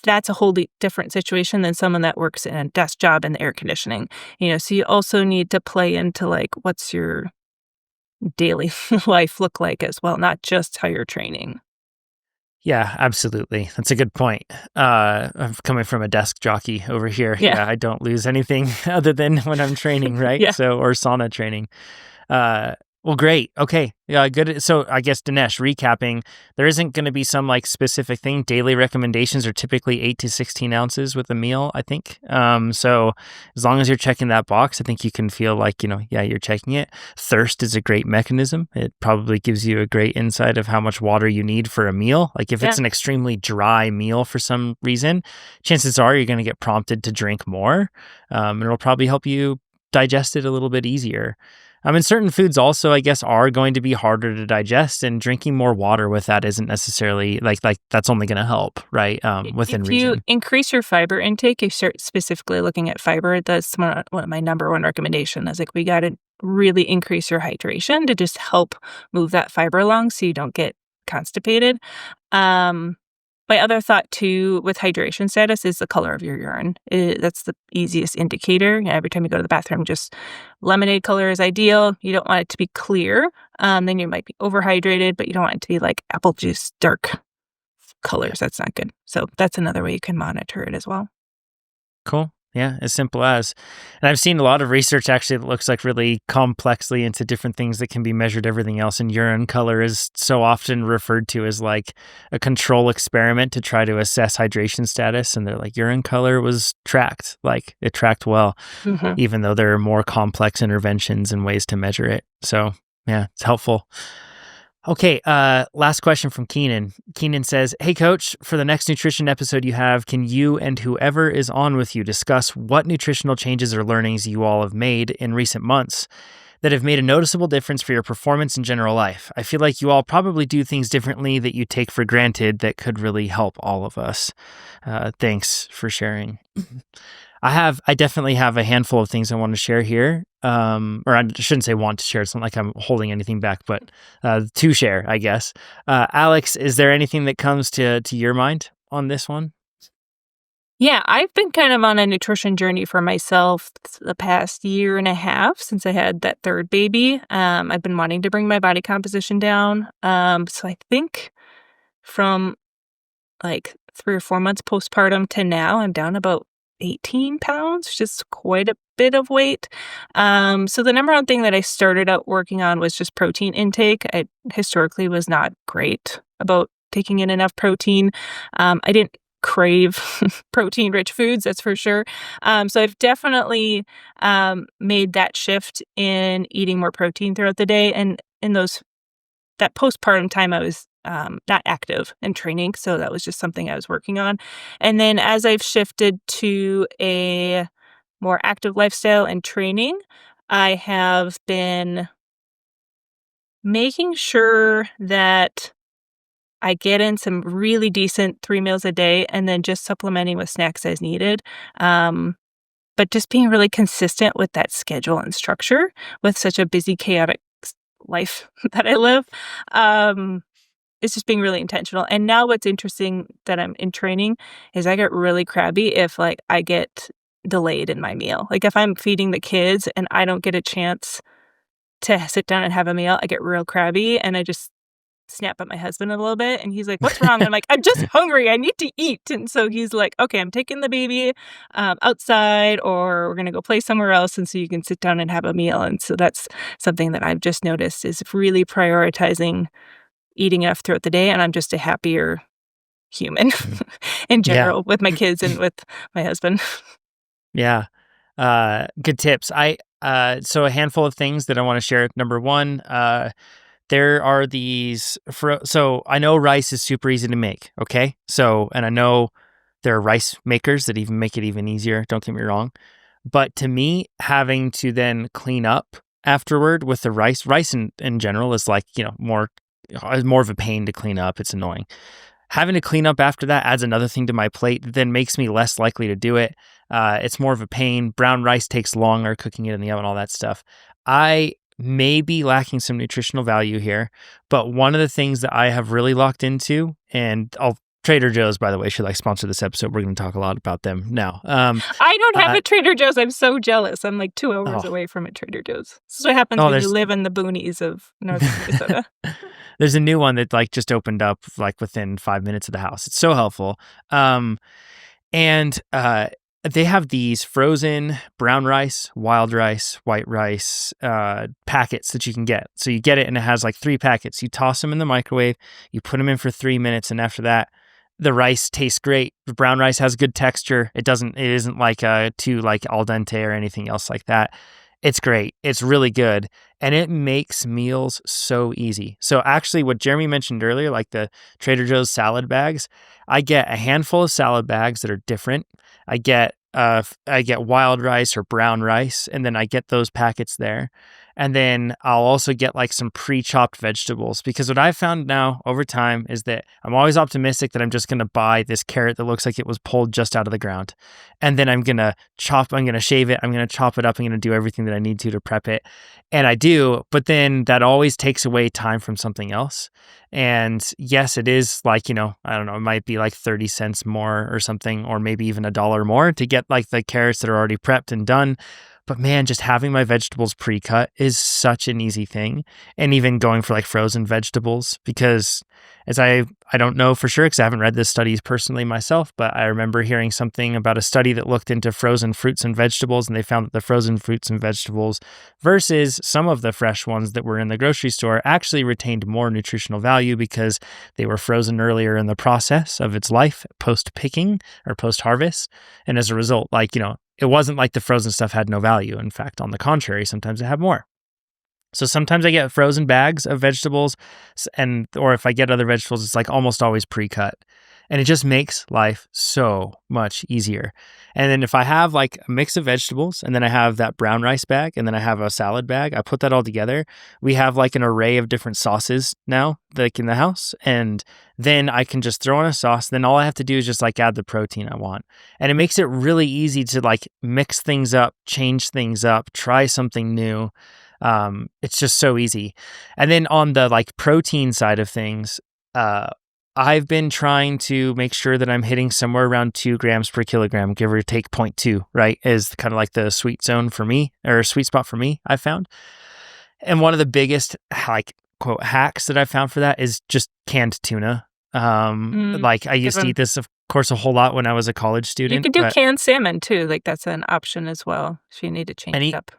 that's a whole different situation than someone that works in a desk job in the air conditioning. So you also need to play into like what's your daily life look like as well, not just how you're training. Yeah, absolutely. That's a good point. I'm coming from a desk jockey over here. Yeah. Yeah, I don't lose anything other than when I'm training, right? Yeah. So, or sauna training. Uh, well, great. Okay. Yeah, good. So I guess Dinesh, recapping, there isn't going to be some like specific thing. Daily recommendations are typically 8 to 16 ounces with a meal, I think. So as long as you're checking that box, I think you can feel like, yeah, you're checking it. Thirst is a great mechanism. It probably gives you a great insight of how much water you need for a meal. Like if it's Yeah. an extremely dry meal for some reason, chances are you're going to get prompted to drink more. And it'll probably help you digest it a little bit easier. And certain foods also, I guess, are going to be harder to digest, and drinking more water with that isn't necessarily like that's only going to help, right? Within If you reason. increase your fiber intake, you start specifically looking at fiber. That's one of my number one recommendation. Is like we got to really increase your hydration to just help move that fiber along, so you don't get constipated. Um, my other thought too with hydration status is the color of your urine. That's the easiest indicator. Every time you go to the bathroom, just lemonade color is ideal. You don't want it to be clear. Then you might be overhydrated, but you don't want it to be like apple juice, dark Yeah. colors. That's not good. So that's another way you can monitor it as well. Cool. Yeah, as simple as. And I've seen a lot of research actually that looks like really complexly into different things that can be measured, everything else. And urine color is so often referred to as like a control experiment to try to assess hydration status. And they're like, urine color was tracked, like it tracked well, Hmm. even though there are more complex interventions and ways to measure it. So yeah, it's helpful. Okay, last question from Keenan. Keenan says, "Hey coach, for the next nutrition episode you have, can you and whoever is on with you discuss what nutritional changes or learnings you all have made in recent months that have made a noticeable difference for your performance in general life? I feel like you all probably do things differently that you take for granted that could really help all of us. Thanks for sharing." I definitely have a handful of things I want to share here. Or I shouldn't say want to share. It's not like I'm holding anything back, but to share, I guess. Alex, is there anything that comes to your mind on this one? Yeah, I've been kind of on a nutrition journey for myself the past year and a half since I had that third baby. I've been wanting to bring my body composition down. So I think from like 3 or 4 months postpartum to now, I'm down about 18 pounds, just quite a bit of weight. So the number one thing that I started out working on was just protein intake. I historically was not great about taking in enough protein. I didn't crave protein rich foods, that's for sure. So I've definitely made that shift in eating more protein throughout the day. And in that postpartum time, I was not active in training. So that was just something I was working on. And then as I've shifted to a more active lifestyle and training, I have been making sure that I get in some really decent 3 meals a day and then just supplementing with snacks as needed. But just being really consistent with that schedule and structure with such a busy, chaotic life that I live. It's just being really intentional. And now what's interesting that I'm in training is I get really crabby if like I get delayed in my meal. Like if I'm feeding the kids and I don't get a chance to sit down and have a meal, I get real crabby and I just snap at my husband a little bit and he's like, "What's wrong?" I'm like, "I'm just hungry. I need to eat." And so he's like, "Okay, I'm taking the baby outside or we're going to go play somewhere else. And so you can sit down and have a meal." And so that's something that I've just noticed is really prioritizing eating enough throughout the day, and I'm just a happier human in Yeah, general with my kids and with my husband. yeah. Good tips. So a handful of things that I want to share. Number one, there are so I know rice is super easy to make. Okay. And I know there are rice makers that even make it even easier. Don't get me wrong. But to me, having to then clean up afterward with the rice in general is like, more of a pain to clean up. It's annoying. Having to clean up after that adds another thing to my plate that then makes me less likely to do it. It's more of a pain. Brown rice takes longer, cooking it in the oven, all that stuff. I may be lacking some nutritional value here, but one of the things that I have really locked into, and Trader Joe's, by the way, should sponsor this episode. We're going to talk a lot about them now. I don't have a Trader Joe's. I'm so jealous. I'm like 2 hours Oh, away from a Trader Joe's. This is what happens when you there's live in the boonies of northern Minnesota. There's a new one that like just opened up like within 5 minutes of the house. It's so helpful. And they have these frozen brown rice, wild rice, white rice packets that you can get. So you get it and it has like 3 packets. You toss them in the microwave, you put them in for 3 minutes, and after that, the rice tastes great. The brown rice has good texture. It isn't like too like al dente or anything else like that. It's great. It's really good. And it makes meals so easy. So actually what Jeremy mentioned earlier, like the Trader Joe's salad bags, I get a handful of salad bags that are different. I get wild rice or brown rice, and then I get those packets there. And then I'll also get like some pre-chopped vegetables, because what I've found now over time is that I'm always optimistic that I'm just going to buy this carrot that looks like it was pulled just out of the ground. And then I'm going to shave it, I'm going to chop it up, I'm going to do everything that I need to prep it. And I do, but then that always takes away time from something else. And yes, it is like, I don't know, it might be like 30 cents more or something, or maybe even $1 more to get like the carrots that are already prepped and done. But man, just having my vegetables pre-cut is such an easy thing. And even going for like frozen vegetables, because as I don't know for sure because I haven't read this study personally myself, but I remember hearing something about a study that looked into frozen fruits and vegetables, and they found that the frozen fruits and vegetables versus some of the fresh ones that were in the grocery store actually retained more nutritional value because they were frozen earlier in the process of its life, post-picking or post-harvest. And as a result, it wasn't like the frozen stuff had no value. In fact, on the contrary, sometimes it had more. So sometimes I get frozen bags of vegetables, or if I get other vegetables, it's like almost always pre-cut. And it just makes life so much easier. And then if I have like a mix of vegetables, and then I have that brown rice bag, and then I have a salad bag, I put that all together. We have like an array of different sauces now, like in the house. And then I can just throw in a sauce. Then all I have to do is just like add the protein I want. And it makes it really easy to like mix things up, change things up, try something new. It's just so easy. And then on the like protein side of things, I've been trying to make sure that I'm hitting somewhere around 2 grams per kilogram, give or take 0.2, right? Is kind of like the sweet zone for me, or sweet spot for me, I've found. And one of the biggest like quote hacks that I found for that is just canned tuna. Like I used to eat this, of course, a whole lot when I was a college student. You could do canned salmon too. Like that's an option as well if you need to change it up.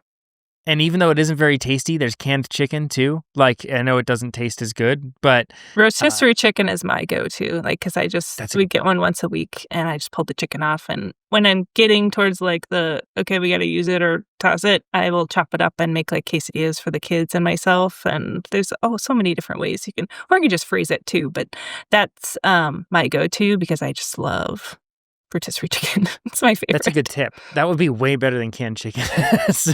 And even though it isn't very tasty, there's canned chicken too. Like I know it doesn't taste as good, but rotisserie chicken is my go-to. Like because we get one once a week, and I just pull the chicken off. And when I'm getting towards like we got to use it or toss it, I will chop it up and make like quesadillas for the kids and myself. And there's so many different ways you can just freeze it too. But that's my go-to because I just love rotisserie chicken. It's my favorite. That's a good tip. That would be way better than canned chicken.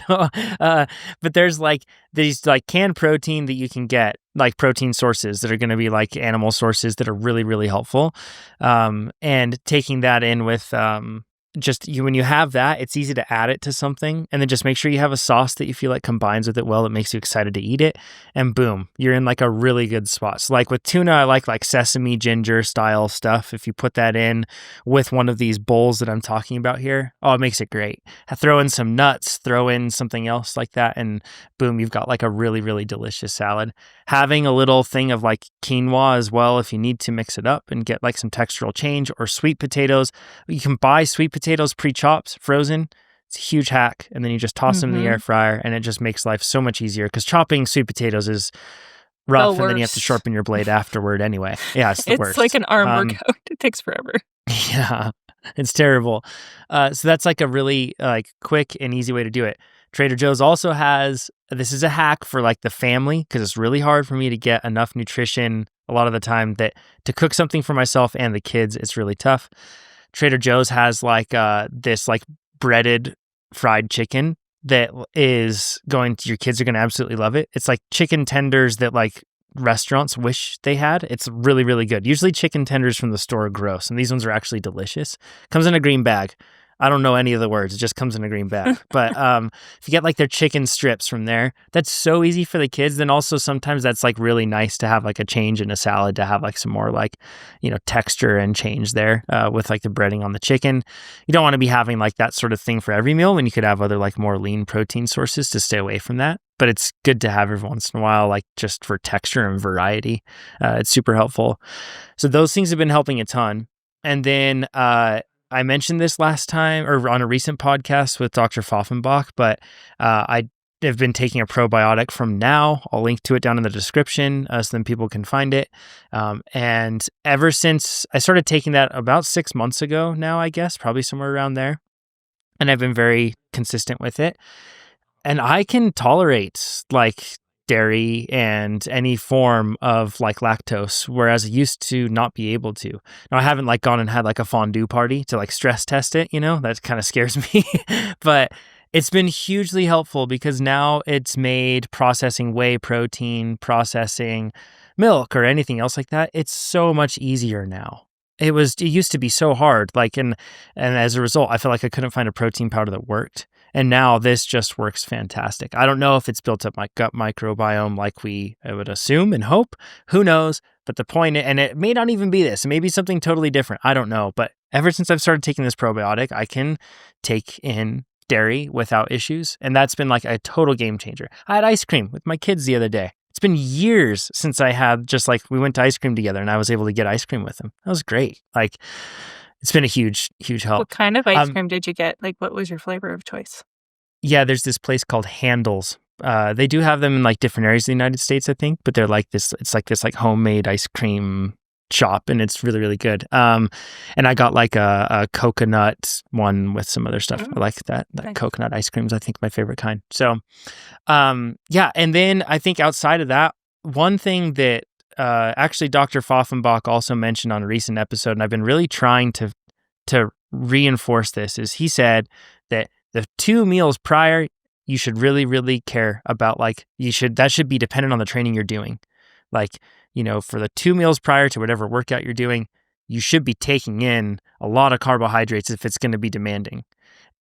But there's like these like canned protein that you can get, like protein sources that are going to be like animal sources that are really, really helpful. And taking that in with when you have that, it's easy to add it to something, and then just make sure you have a sauce that you feel like combines with it well, that makes you excited to eat it, and boom, you're in like a really good spot. So like with tuna, I like sesame ginger style stuff. If you put that in with one of these bowls that I'm talking about here, it makes it great. Throw in some nuts, throw in something else like that, and boom, you've got like a really, really delicious salad. Having a little thing of like quinoa as well, if you need to mix it up and get like some textural change, or sweet potatoes. You can buy sweet potatoes pre-chopped, frozen. It's a huge hack. And then you just toss them in the air fryer, and it just makes life so much easier, because chopping sweet potatoes is rough, and then you have to sharpen your blade afterward anyway. Yeah, it's the worst. It's like an arm workout. It takes forever. Yeah, it's terrible. So that's like a really like quick and easy way to do it. Trader Joe's also has, this is a hack for like the family, because it's really hard for me to get enough nutrition a lot of the time that to cook something for myself and the kids, it's really tough. Trader Joe's has like this like breaded fried chicken that is your kids are going to absolutely love it. It's like chicken tenders that like restaurants wish they had. It's really, really good. Usually chicken tenders from the store are gross, and these ones are actually delicious. Comes in a green bag. I don't know any of the words. It just comes in a green bag. But if you get like their chicken strips from there, that's so easy for the kids. Then also sometimes that's like really nice to have like a change in a salad, to have like some more like, texture and change there with like the breading on the chicken. You don't want to be having like that sort of thing for every meal, when you could have other like more lean protein sources to stay away from that. but it's good to have every once in a while, like just for texture and variety. It's super helpful. So those things have been helping a ton. And then I mentioned this last time or on a recent podcast with Dr. Pfaffenbach, but I have been taking a probiotic from Now. I'll link to it down in the description so then people can find it. And ever since I started taking that about 6 months ago now, I guess, probably somewhere around there. And I've been very consistent with it. And I can tolerate like dairy and any form of like lactose, whereas I used to not be able to. Now I haven't like gone and had like a fondue party to like stress test it, that kind of scares me, but it's been hugely helpful because now it's made processing whey protein, processing milk or anything else like that. It's so much easier now. It used to be so hard, like, and as a result, I felt like I couldn't find a protein powder that worked. And now this just works fantastic. I don't know if it's built up my gut microbiome like I would assume and hope. Who knows? But the point, and it may not even be this. It may be something totally different. I don't know. But ever since I've started taking this probiotic, I can take in dairy without issues. And that's been like a total game changer. I had ice cream with my kids the other day. It's been years since I had just like, we went to ice cream together and I was able to get ice cream with them. That was great. Like, it's been a huge, huge help. What kind of ice cream did you get? Like, what was your flavor of choice? Yeah, there's this place called Handles. They do have them in like different areas of the United States, I think, but they're like this, it's like this like homemade ice cream shop and it's really, really good. And I got like a coconut one with some other stuff. I like that nice. Coconut ice cream is, I think, my favorite kind. So, yeah. And then I think outside of that, one thing that actually Dr. Pfaffenbach also mentioned on a recent episode, and I've been really trying to reinforce this, is he said that the 2 meals prior, you should really, really care about, like, that should be dependent on the training you're doing. Like, for the 2 meals prior to whatever workout you're doing, you should be taking in a lot of carbohydrates if it's going to be demanding.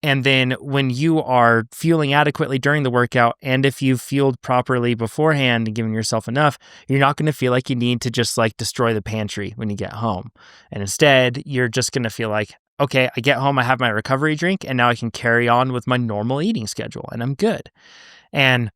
And then when you are fueling adequately during the workout, and if you've fueled properly beforehand and given yourself enough, you're not going to feel like you need to just like destroy the pantry when you get home. And instead, you're just going to feel like, okay, I get home, I have my recovery drink, and now I can carry on with my normal eating schedule, and I'm good. And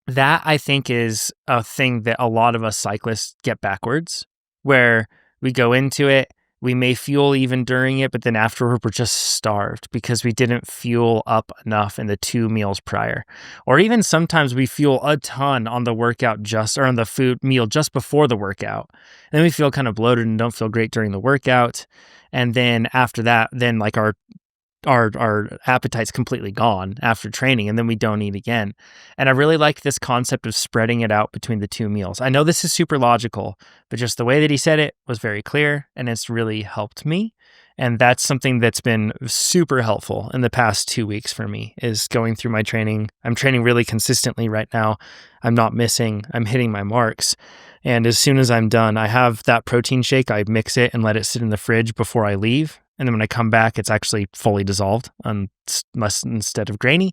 that, I think, is a thing that a lot of us cyclists get backwards, where we go into it, we may fuel even during it, but then afterward, we're just starved because we didn't fuel up enough in the 2 meals prior. Or even sometimes we fuel a ton on the workout or on the food meal just before the workout. And then we feel kind of bloated and don't feel great during the workout. And then after that, then like our appetite's completely gone after training, and then we don't eat again. And I really like this concept of spreading it out between the 2 meals. I know this is super logical, but just the way that he said it was very clear, and it's really helped me. And that's something that's been super helpful in the past 2 weeks for me, is going through my training. I'm training really consistently right now. I'm not missing. I'm hitting my marks. And as soon as I'm done, I have that protein shake. I mix it and let it sit in the fridge before I leave. And then when I come back, it's actually fully dissolved instead of grainy.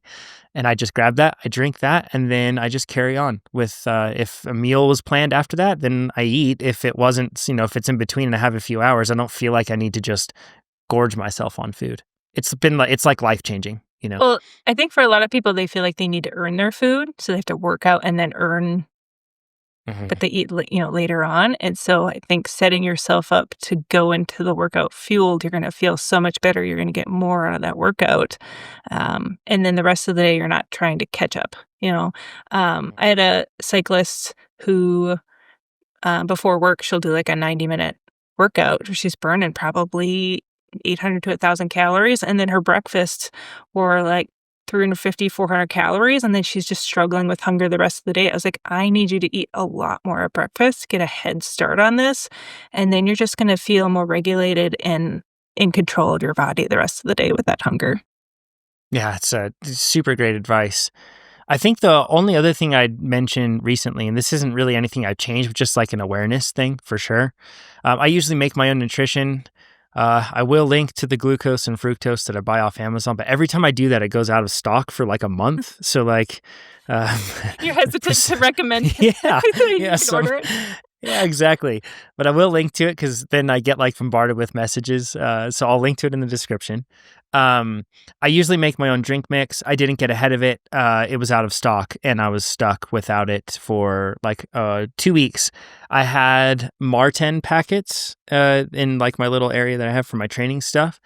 And I just grab that, I drink that, and then I just carry on with, if a meal was planned after that, then I eat. If it wasn't, if it's in between and I have a few hours, I don't feel like I need to just gorge myself on food. It's like life-changing, Well, I think for a lot of people, they feel like they need to earn their food. So they have to work out and then earn, but they eat, later on. And so I think setting yourself up to go into the workout fueled, you're going to feel so much better. You're going to get more out of that workout. And then the rest of the day, you're not trying to catch up. I had a cyclist who, before work, she'll do like a 90-minute workout. She's burning probably 800 to 1,000 calories. And then her breakfasts were like 350, 400 calories. And then she's just struggling with hunger the rest of the day. I was like, I need you to eat a lot more at breakfast, get a head start on this. And then you're just going to feel more regulated and in control of your body the rest of the day with that hunger. Yeah, it's super great advice. I think the only other thing I'd mention recently, and this isn't really anything I've changed, but just like an awareness thing for sure. I usually make my own nutrition. I will link to the glucose and fructose that I buy off Amazon, but every time I do that, it goes out of stock for like a month. So like, you're hesitant to recommend. Yeah, order it. Yeah, exactly. But I will link to it because then I get like bombarded with messages. So I'll link to it in the description. I usually make my own drink mix. I didn't get ahead of it. It was out of stock and I was stuck without it for like 2 weeks. I had Marten packets in like my little area that I have for my training stuff.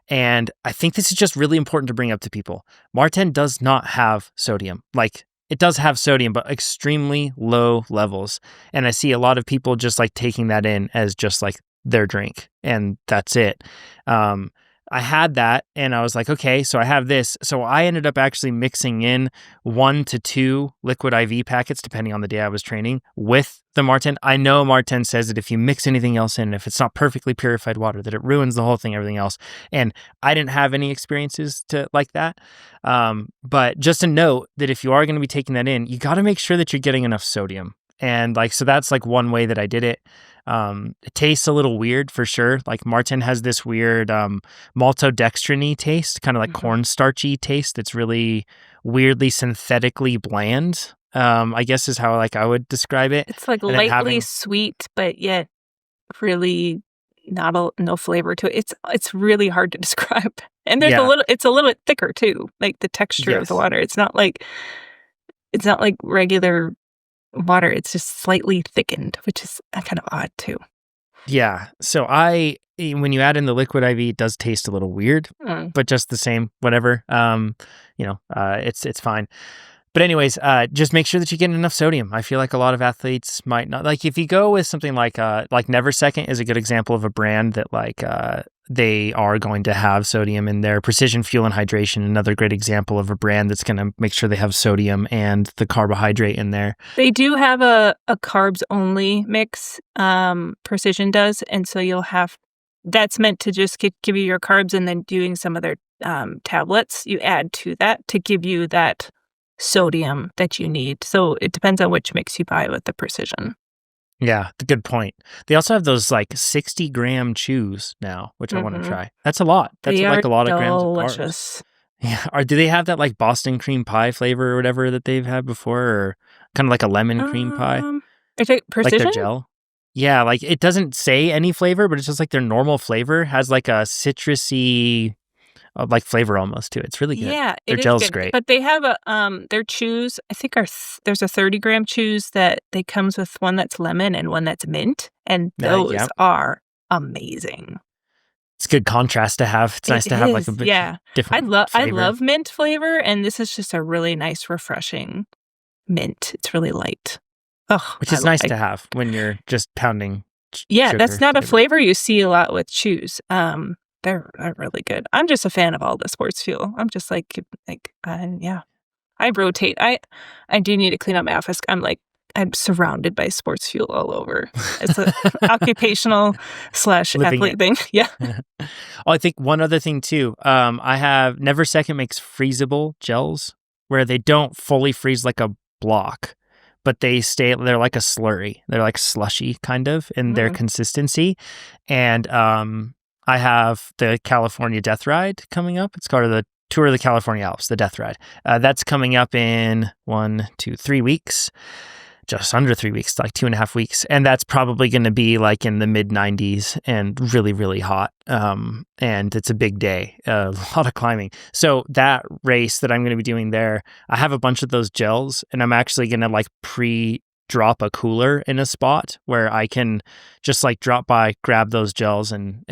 And I think this is just really important to bring up to people. Marten does not have sodium. Like, it does have sodium, but extremely low levels. And I see a lot of people just like taking that in as just like their drink, and that's it. I had that and I was like, okay, so I have this. So I ended up actually mixing in 1 to 2 liquid IV packets, depending on the day I was training, with the Marten. I know Marten says that if you mix anything else in, if it's not perfectly purified water, that it ruins the whole thing, everything else. And I didn't have any experiences like that. But just a note that if you are going to be taking that in, you got to make sure that you're getting enough sodium. And like, so that's like one way that I did it. It tastes a little weird for sure. Like Marten has this weird maltodextrin-y taste, kind of like cornstarchy taste that's really weirdly synthetically bland. I guess is how like I would describe it. It's like And then lightly sweet, but yet really no flavor to it. It's really hard to describe. And there's it's a little bit thicker too, like the texture of the water. It's not like regular water. It's just slightly thickened, which is kind of odd too. Yeah. So when you add in the liquid IV, it does taste a little weird, but just the same, whatever. It's fine. But anyways, just make sure that you get enough sodium. I feel like a lot of athletes might not, like if you go with something like Neversecond is a good example of a brand that like they are going to have sodium in their Precision Fuel and Hydration. Another great example of a brand that's going to make sure they have sodium and the carbohydrate in there. They do have a carbs only mix. Precision does, and so that's meant to just give you your carbs, and then doing some of their tablets you add to that to give you that sodium that you need. So it depends on which mix you buy with the Precision. Yeah, good point. They also have those like 60-gram chews now, which I want to try. That's a lot. That's like a lot of grams of carbs. Yeah. Do they have that like Boston cream pie flavor or whatever that they've had before, or kind of like a lemon cream pie? Is it Precision? Like their gel? Yeah, like it doesn't say any flavor, but it's just like their normal flavor has like a citrusy like flavor almost to it. It's really good. Yeah, their gel's great. But they have their chews. I think there's a 30-gram chews that they comes with one that's lemon and one that's mint, and those are amazing. It's good contrast to have. It's nice to have like a bit different. I love mint flavor, and this is just a really nice, refreshing mint. It's really light. Which is nice to have when you're just pounding. Yeah, that's not a flavor you see a lot with chews. They're really good. I'm just a fan of all the sports fuel. I'm just like I rotate. I do need to clean up my office. I'm surrounded by sports fuel all over. It's an occupational / athlete thing. Yeah. I think one other thing too. I have Neversecond makes freezable gels where they don't fully freeze like a block, but they're like a slurry. They're like slushy kind of in their consistency. And I have the California Death Ride coming up. It's called the Tour of the California Alps, the Death Ride. That's coming up in 3 weeks, just under 3 weeks, like 2.5 weeks. And that's probably going to be like in the mid 90s and really, really hot. And it's a big day, a lot of climbing. So that race that I'm going to be doing there, I have a bunch of those gels, and I'm actually going to like drop a cooler in a spot where I can just like drop by, grab those gels and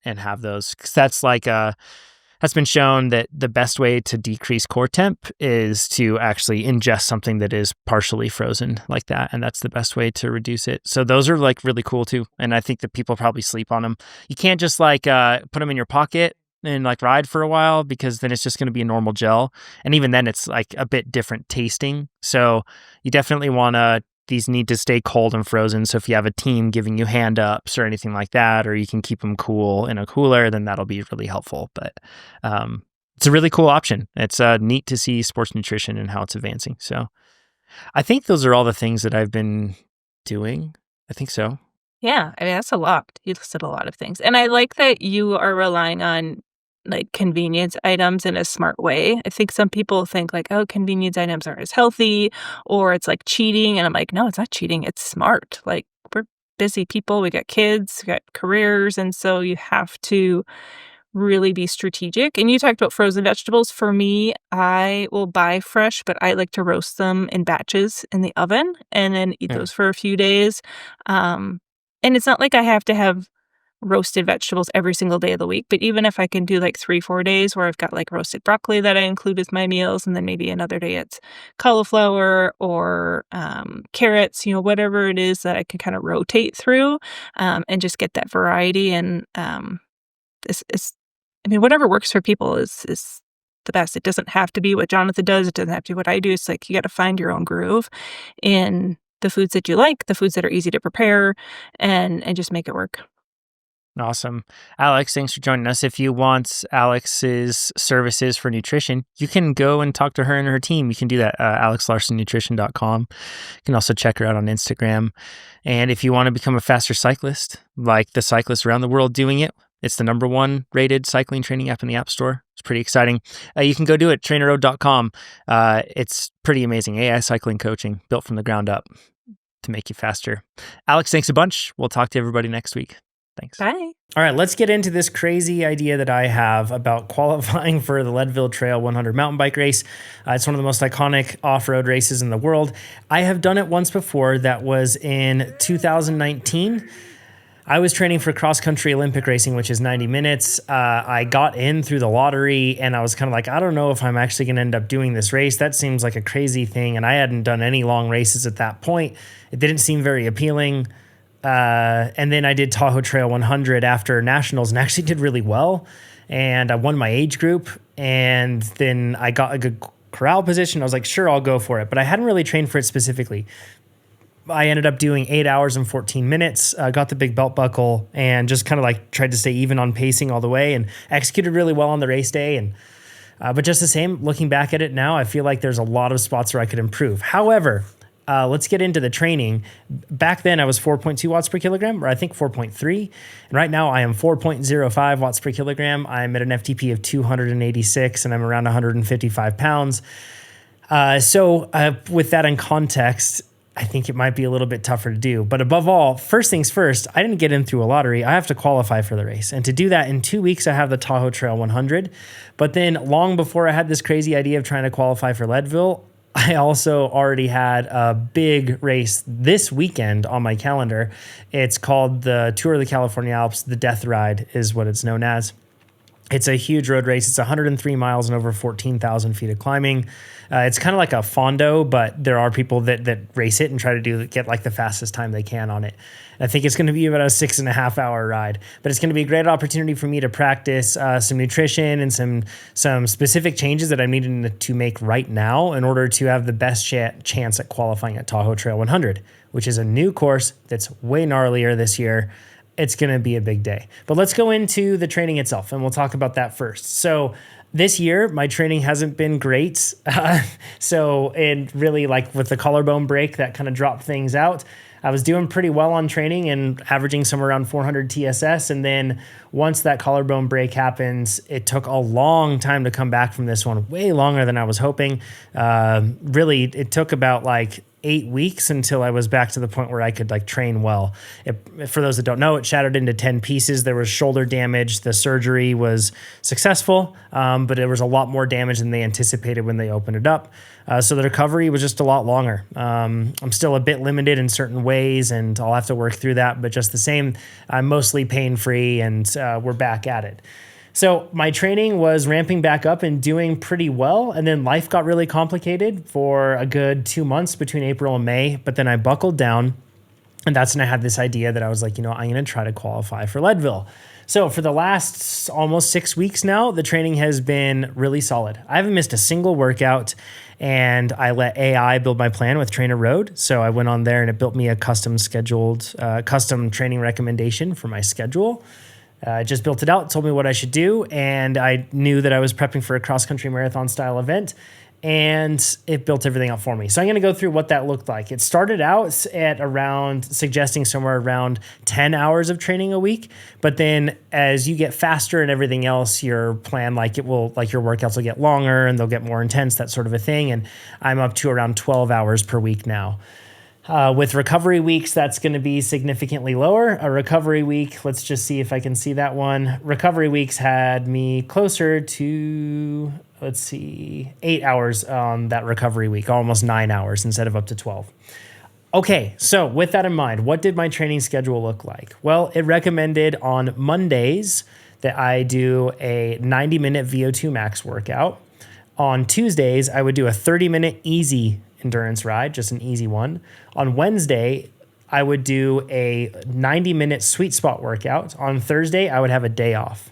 have those. 'Cause that's like that's been shown that the best way to decrease core temp is to actually ingest something that is partially frozen like that. And that's the best way to reduce it. So those are like really cool too. And I think that people probably sleep on them. You can't just like put them in your pocket and like ride for a while, because then it's just going to be a normal gel. And even then it's like a bit different tasting. So you definitely these need to stay cold and frozen. So if you have a team giving you hand ups or anything like that, or you can keep them cool in a cooler, then that'll be really helpful. But it's a really cool option. It's neat to see sports nutrition and how it's advancing. So I think those are all the things that I've been doing. I think so. Yeah, I mean, that's a lot. You listed a lot of things. And I like that you are relying on like convenience items in a smart way. I think some people think like, oh, convenience items aren't as healthy, or it's like cheating. And I'm like, no, it's not cheating. It's smart. Like, we're busy people. We got kids, we got careers. And so you have to really be strategic. And you talked about frozen vegetables. For me, I will buy fresh, but I like to roast them in batches in the oven and then eat those for a few days. And it's not like I have to have roasted vegetables every single day of the week, but even if I can do like 3-4 days where I've got like roasted broccoli that I include with my meals, and then maybe another day it's cauliflower or carrots, whatever it is that I can kind of rotate through, and just get that variety. And whatever works for people is the best. It doesn't have to be what Jonathan does. It doesn't have to be what I do. It's like you got to find your own groove in the foods that you like, the foods that are easy to prepare, and just make it work. Awesome. Alex, thanks for joining us. If you want Alex's services for nutrition, you can go and talk to her and her team. You can do that at alexlarsonnutrition.com. You can also check her out on Instagram. And if you want to become a faster cyclist, like the cyclists around the world doing it, it's the #1 rated cycling training app in the App Store. It's pretty exciting. You can go do it, TrainerRoad.com. It's pretty amazing. AI cycling coaching built from the ground up to make you faster. Alex, thanks a bunch. We'll talk to everybody next week. Thanks. Bye. All right, let's get into this crazy idea that I have about qualifying for the Leadville Trail 100 mountain bike race. It's one of the most iconic off-road races in the world. I have done it once before. That was in 2019. I was training for cross-country Olympic racing, which is 90 minutes. I got in through the lottery, and I was kind of like, I don't know if I'm actually going to end up doing this race. That seems like a crazy thing, and I hadn't done any long races at that point. It didn't seem very appealing. And then I did Tahoe Trail 100 after nationals and actually did really well. And I won my age group, and then I got a good corral position. I was like, sure, I'll go for it. But I hadn't really trained for it specifically. I ended up doing 8 hours and 14 minutes, got the big belt buckle, and just kind of like tried to stay even on pacing all the way and executed really well on the race day. And but just the same, looking back at it now, I feel like there's a lot of spots where I could improve. However, let's get into the training. Back then, I was 4.2 watts per kilogram, or I think 4.3. And right now, I am 4.05 watts per kilogram. I'm at an FTP of 286, and I'm around 155 pounds. So with that in context, I think it might be a little bit tougher to do. But above all, first things first, I didn't get in through a lottery. I have to qualify for the race. And to do that, in 2 weeks, I have the Tahoe Trail 100. But then long before I had this crazy idea of trying to qualify for Leadville, I also already had a big race this weekend on my calendar. It's called the Tour of the California Alps. The Death Ride is what it's known as. It's a huge road race. It's 103 miles and over 14,000 feet of climbing. It's kind of like a fondo, but there are people that race it and try to get like the fastest time they can on it. I think it's going to be about a 6.5 hour ride, but it's going to be a great opportunity for me to practice some nutrition and some specific changes that I'm needing to make right now in order to have the best chance at qualifying at Tahoe Trail 100, which is a new course that's way gnarlier this year. It's going to be a big day. But let's go into the training itself, and we'll talk about that first. So this year, my training hasn't been great. And really, like with the collarbone break, that kind of dropped things out. I was doing pretty well on training and averaging somewhere around 400 TSS. And then once that collarbone break happens, it took a long time to come back from this one, way longer than I was hoping. Really, it took about like 8 weeks until I was back to the point where I could like train well. For those that don't know, it shattered into 10 pieces. There was shoulder damage. The surgery was successful, but there was a lot more damage than they anticipated when they opened it up. So the recovery was just a lot longer. I'm still a bit limited in certain ways, and I'll have to work through that. But just the same, I'm mostly pain-free, and we're back at it. So my training was ramping back up and doing pretty well. And then life got really complicated for a good 2 months between April and May. But then I buckled down. And that's when I had this idea that I was like, I'm going to try to qualify for Leadville. So for the last almost 6 weeks now, the training has been really solid. I haven't missed a single workout. And I let AI build my plan with TrainerRoad. So I went on there and it built me a custom training recommendation for my schedule. I just built it out, told me what I should do, and I knew that I was prepping for a cross-country marathon style event, and it built everything out for me. So I'm going to go through what that looked like. It started out at suggesting somewhere around 10 hours of training a week, but then as you get faster and everything else, your plan, your workouts will get longer and they'll get more intense, that sort of a thing, and I'm up to around 12 hours per week now. With recovery weeks, that's going to be significantly lower. A recovery week, let's just see if I can see that one. Recovery weeks had me closer to, 8 hours on that recovery week, almost 9 hours instead of up to 12. Okay, so with that in mind, what did my training schedule look like? Well, it recommended on Mondays that I do a 90-minute VO2 max workout. On Tuesdays, I would do a 30-minute easy endurance ride, just an easy one. On Wednesday, I would do a 90-minute sweet spot workout. On Thursday, I would have a day off.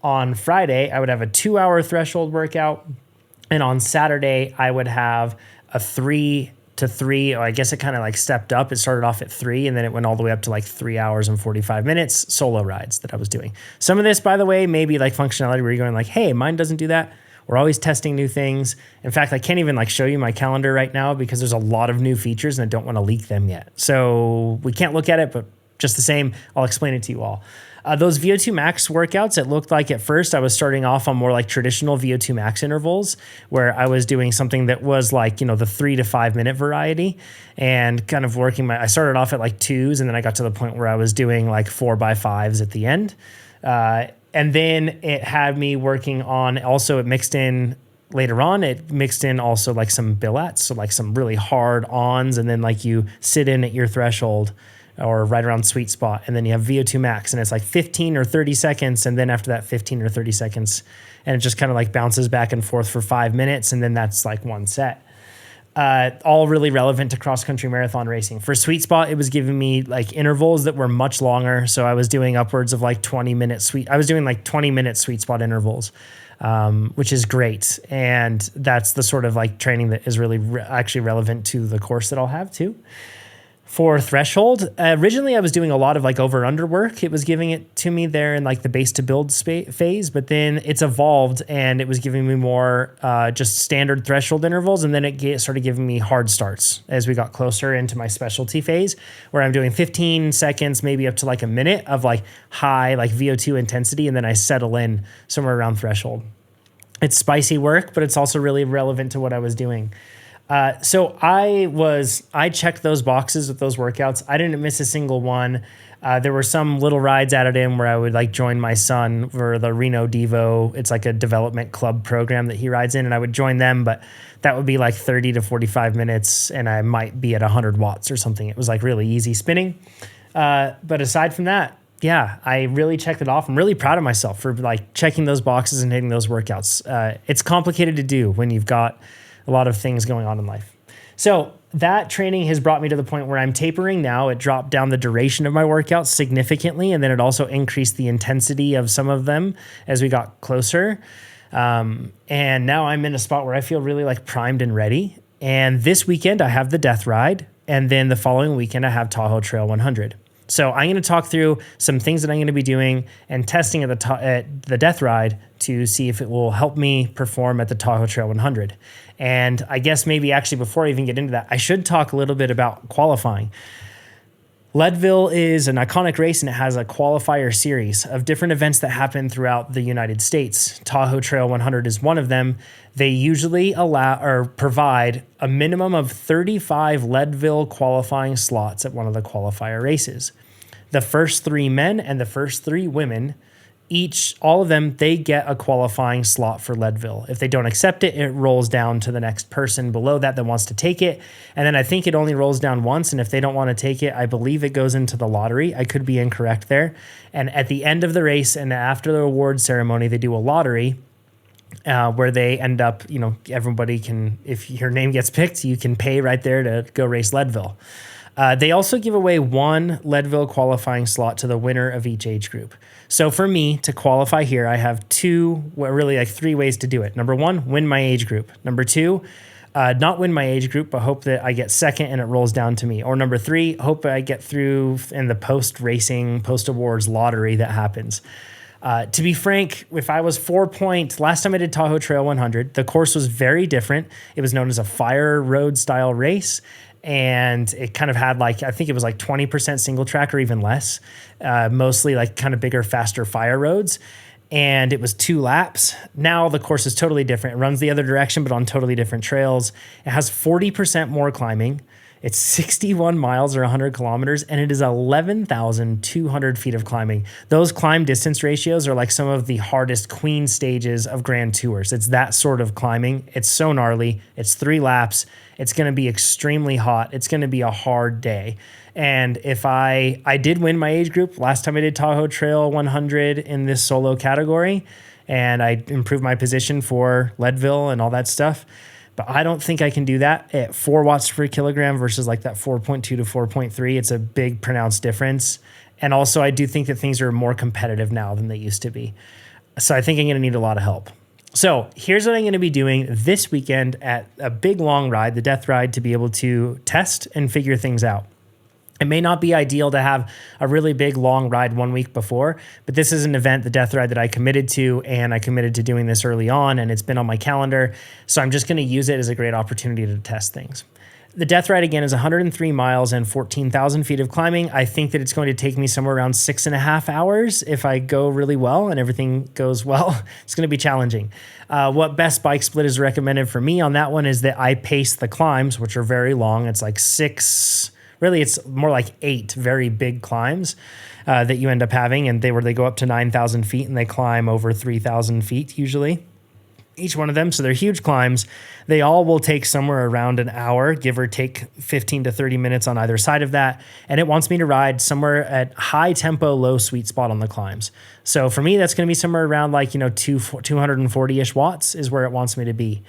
On Friday, I would have a 2-hour threshold workout. And on Saturday, I would have a 3 to 3, or I guess it kind of like stepped up. It started off at 3 and then it went all the way up to like 3 hours and 45 minutes solo rides that I was doing. Some of this, by the way, may be like functionality where you're going like, hey, mine doesn't do that. We're always testing new things. In fact, I can't even like show you my calendar right now because there's a lot of new features and I don't want to leak them yet. So we can't look at it, but just the same, I'll explain it to you all. Those VO2 max workouts, it looked like at first I was starting off on more like traditional VO2 max intervals where I was doing something that was like, the 3 to 5 minute variety and kind of I started off at like 2s and then I got to the point where I was doing like 4x5s at the end. And then it had me working on, also it mixed in later on, it mixed in also like some billets, so like some really hard ons, and then like you sit in at your threshold or right around sweet spot, and then you have VO2 max, and it's like 15 or 30 seconds, and then after that 15 or 30 seconds, and it just kind of like bounces back and forth for 5 minutes, and then that's like one set. All really relevant to cross-country marathon racing. For sweet spot, it was giving me like intervals that were much longer. So I was doing upwards of like 20-minute sweet spot intervals, which is great. And that's the sort of like training that is really actually relevant to the course that I'll have too. For threshold, originally I was doing a lot of like over under work. It was giving it to me there in like the base to build phase, but then it's evolved and it was giving me more just standard threshold intervals. And then it started giving me hard starts as we got closer into my specialty phase where I'm doing 15 seconds, maybe up to like a minute of like high, like VO2 intensity. And then I settle in somewhere around threshold. It's spicy work, but it's also really relevant to what I was doing. So I checked those boxes with those workouts. I didn't miss a single one. There were some little rides added in where I would like join my son for the Reno Devo. It's like a development club program that he rides in, and I would join them, but that would be like 30 to 45 minutes and I might be at 100 watts or something. It was like really easy spinning. But aside from that, yeah, I really checked it off. I'm really proud of myself for like checking those boxes and hitting those workouts. It's complicated to do when you've got a lot of things going on in life. So that training has brought me to the point where I'm tapering now. It dropped down the duration of my workouts significantly, and then it also increased the intensity of some of them as we got closer. And now I'm in a spot where I feel really like primed and ready. And this weekend I have the Death Ride, and then the following weekend I have Tahoe Trail 100. So I'm going to talk through some things that I'm going to be doing and testing at the Death Ride to see if it will help me perform at the Tahoe Trail 100. And I guess maybe actually before I even get into that, I should talk a little bit about qualifying. Leadville is an iconic race and it has a qualifier series of different events that happen throughout the United States. Tahoe Trail 100 is one of them. They usually allow or provide a minimum of 35 Leadville qualifying slots at one of the qualifier races. The first 3 men and the first 3 women, all of them, they get a qualifying slot for Leadville. If they don't accept it, it rolls down to the next person below that wants to take it. And then I think it only rolls down once. And if they don't want to take it, I believe it goes into the lottery. I could be incorrect there. And at the end of the race and after the award ceremony, they do a lottery where they end up, everybody can, if your name gets picked, you can pay right there to go race Leadville. They also give away 1 Leadville qualifying slot to the winner of each age group. So for me to qualify here, I have 3 ways to do it. Number 1, win my age group. Number 2, not win my age group, but hope that I get second and it rolls down to me. Or number 3, hope I get through in the post-awards lottery that happens. To be frank, if I was last time I did Tahoe Trail 100, the course was very different. It was known as a fire road style race. And it kind of had I think it was 20% single track or even less, mostly kind of bigger, faster fire roads. And it was 2 laps. Now the course is totally different. It runs the other direction, but on totally different trails. It has 40% more climbing. It's 61 miles or 100 kilometers, and it is 11,200 feet of climbing. Those climb distance ratios are like some of the hardest queen stages of Grand Tours. It's that sort of climbing. It's so gnarly. It's 3 laps. It's going to be extremely hot. It's going to be a hard day. And if I did win my age group last time I did Tahoe Trail 100 in this solo category, and I improved my position for Leadville and all that stuff. But I don't think I can do that at 4 watts per kilogram versus like that 4.2 to 4.3. It's a big pronounced difference. And also I do think that things are more competitive now than they used to be. So I think I'm going to need a lot of help. So here's what I'm going to be doing this weekend at a big long ride, the Death Ride, to be able to test and figure things out. It may not be ideal to have a really big long ride 1 week before, but this is an event, the Death Ride, that I committed to, and I committed to doing this early on, and it's been on my calendar. So I'm just going to use it as a great opportunity to test things. The Death Ride, again, is 103 miles and 14,000 feet of climbing. I think that it's going to take me somewhere around 6.5 hours if I go really well and everything goes well. It's going to be challenging. What best bike split is recommended for me on that one is that I pace the climbs, which are very long. It's like 6... Really, it's more like 8 very big climbs that you end up having, and they go up to 9,000 feet, and they climb over 3,000 feet usually, each one of them. So they're huge climbs. They all will take somewhere around an hour, give or take 15 to 30 minutes on either side of that. And it wants me to ride somewhere at high tempo, low sweet spot on the climbs. So for me, that's going to be somewhere around like, 240-ish watts is where it wants me to be.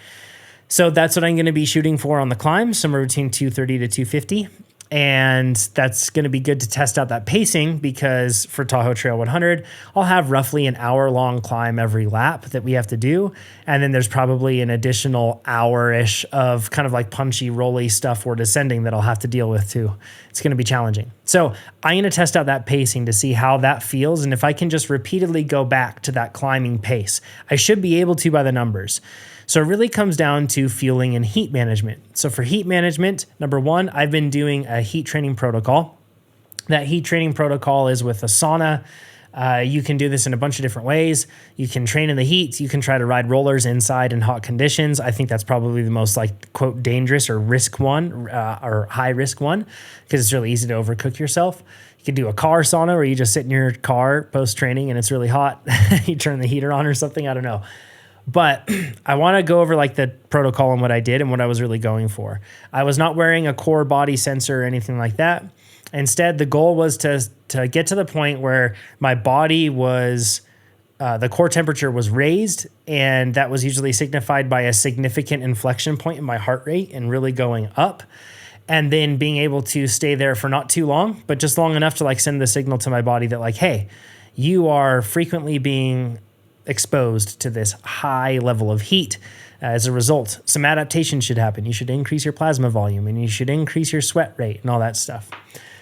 So that's what I'm going to be shooting for on the climbs, somewhere between 230 to 250. And that's going to be good to test out that pacing, because for Tahoe Trail 100, I'll have roughly an hour-long climb every lap that we have to do. And then there's probably an additional hour-ish of kind of like punchy, rolly stuff we're descending that I'll have to deal with too. It's going to be challenging. So I'm going to test out that pacing to see how that feels. And if I can just repeatedly go back to that climbing pace, I should be able to by the numbers. So it really comes down to fueling and heat management. So for heat management, number one, I've been doing a heat training protocol. That heat training protocol is with a sauna. You can do this in a bunch of different ways. You can train in the heat. You can try to ride rollers inside in hot conditions. I think that's probably the most like quote dangerous or risk one or high risk one, because it's really easy to overcook yourself. You can do a car sauna where you just sit in your car post training and it's really hot. You turn the heater on or something. I don't know. But I want to go over like the protocol and what I did and what I was really going for. I was not wearing a core body sensor or anything like that. Instead, the goal was to get to the point where my body was, the core temperature was raised, and that was usually signified by a significant inflection point in my heart rate and really going up. And then being able to stay there for not too long, but just long enough to like send the signal to my body that like, hey, you are frequently being exposed to this high level of heat. As a result, some adaptation should happen. You should increase your plasma volume, and you should increase your sweat rate and all that stuff.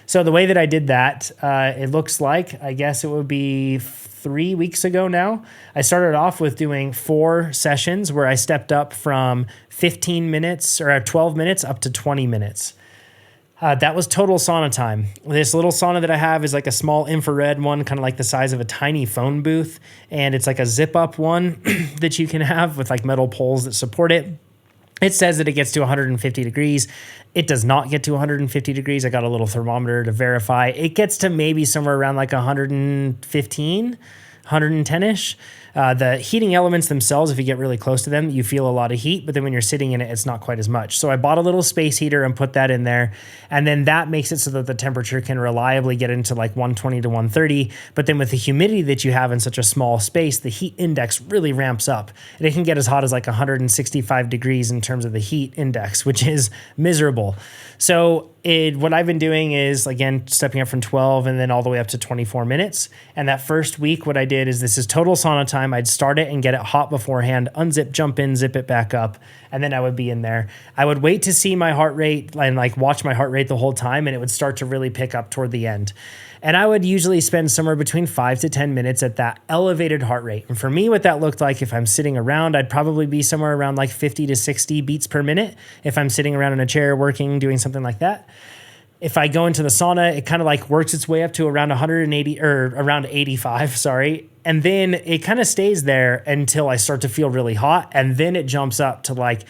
So the way that I did that, it looks like, I guess it would be 3 weeks ago now, I started off with doing 4 sessions where I stepped up from 15 minutes or 12 minutes up to 20 minutes. That was total sauna time. This little sauna that I have is like a small infrared one, kind of like the size of a tiny phone booth. And it's like a zip up one that you can have with like metal poles that support it. It says that it gets to 150 degrees. It does not get to 150 degrees. I got a little thermometer to verify. It gets to maybe somewhere around like 115, 110-ish. The heating elements themselves, if you get really close to them, you feel a lot of heat, but then when you're sitting in it, it's not quite as much. So I bought a little space heater and put that in there, and then that makes it so that the temperature can reliably get into like 120 to 130. But then with the humidity that you have in such a small space, the heat index really ramps up, and it can get as hot as like 165 degrees in terms of the heat index, which is miserable. So what I've been doing is, again, stepping up from 12 and then all the way up to 24 minutes. And that first week, what I did is this is total sauna time. I'd start it and get it hot beforehand, unzip, jump in, zip it back up, and then I would be in there. I would wait to see my heart rate and like watch my heart rate the whole time, and it would start to really pick up toward the end. And I would usually spend somewhere between 5 to 10 minutes at that elevated heart rate. And for me, what that looked like, if I'm sitting around, I'd probably be somewhere around like 50 to 60 beats per minute. If I'm sitting around in a chair working, doing something like that. If I go into the sauna, it kind of like works its way up to around 180 or around 85, sorry. And then it kind of stays there until I start to feel really hot. And then it jumps up to like